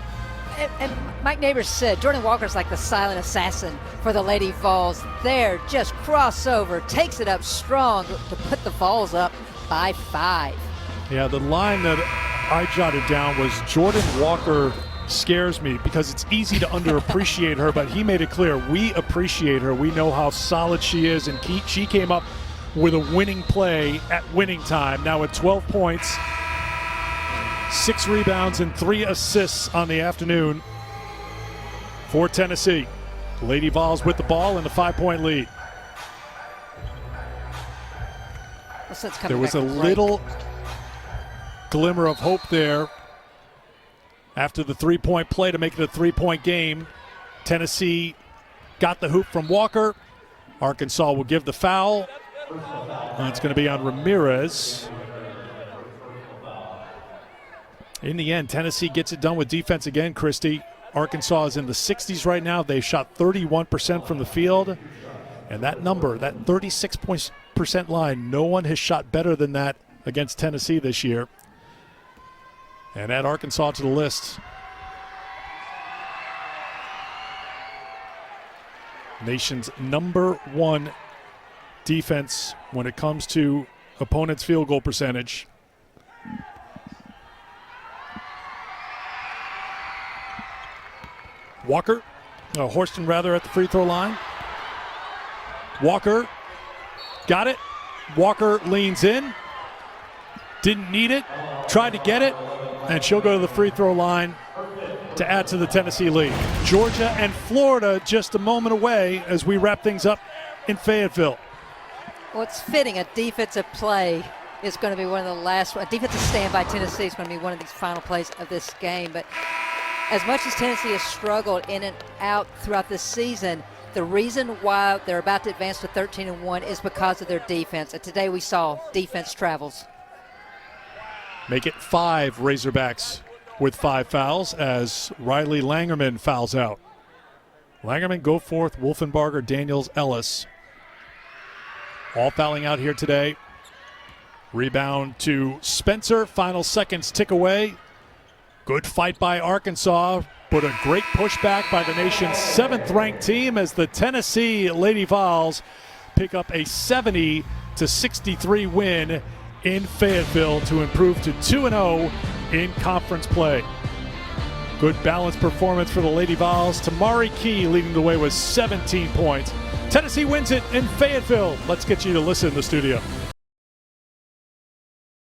[SPEAKER 2] And Mike Neighbors said Jordan Walker's like the silent assassin for the Lady Vols. There, just crossover, takes it up strong to put the Vols up by 5.
[SPEAKER 1] Yeah, the line that I jotted down was Jordan Walker scares me because it's easy to underappreciate her, but he made it clear we appreciate her. We know how solid she is, and she came up with a winning play at winning time. Now with 12 points, 6 rebounds, and 3 assists on the afternoon for Tennessee. Lady Vols with the ball and the 5-point lead. There was a little glimmer of hope there after the 3-point play to make it a 3-point game. Tennessee got the hoop from Walker. Arkansas will give the foul. And it's going to be on Ramirez. In the end, Tennessee gets it done with defense again, Christy. Arkansas is in the 60s right now. They shot 31% from the field. And that number, that 36% line, no one has shot better than that against Tennessee this year. And add Arkansas to the list. Nation's #1 defense when it comes to opponent's field goal percentage. Walker, Horston rather, at the free throw line. Walker got it. Walker leans in. Didn't need it. Tried to get it. And she'll go to the free throw line to add to the Tennessee lead. Georgia and Florida just a moment away as we wrap things up in Fayetteville.
[SPEAKER 2] Well, it's fitting. A defensive play is going to be one of the last. A defensive stand by Tennessee is going to be one of these final plays of this game. But as much as Tennessee has struggled in and out throughout this season, the reason why they're about to advance to 13-1 is because of their defense. And today we saw defense travels.
[SPEAKER 1] Make it 5 Razorbacks with 5 fouls as Riley Langerman fouls out. Langerman, Goforth, Wolfenbarger, Daniels, Ellis. All fouling out here today. Rebound to Spencer. Final seconds tick away. Good fight by Arkansas, but a great pushback by the nation's 7th-ranked team as the Tennessee Lady Vols pick up a 70-63 win in Fayetteville to improve to 2-0 in conference play. Good balanced performance for the Lady Vols. Tamari Key leading the way with 17 points. Tennessee wins it in Fayetteville. Let's get you to listen in the studio.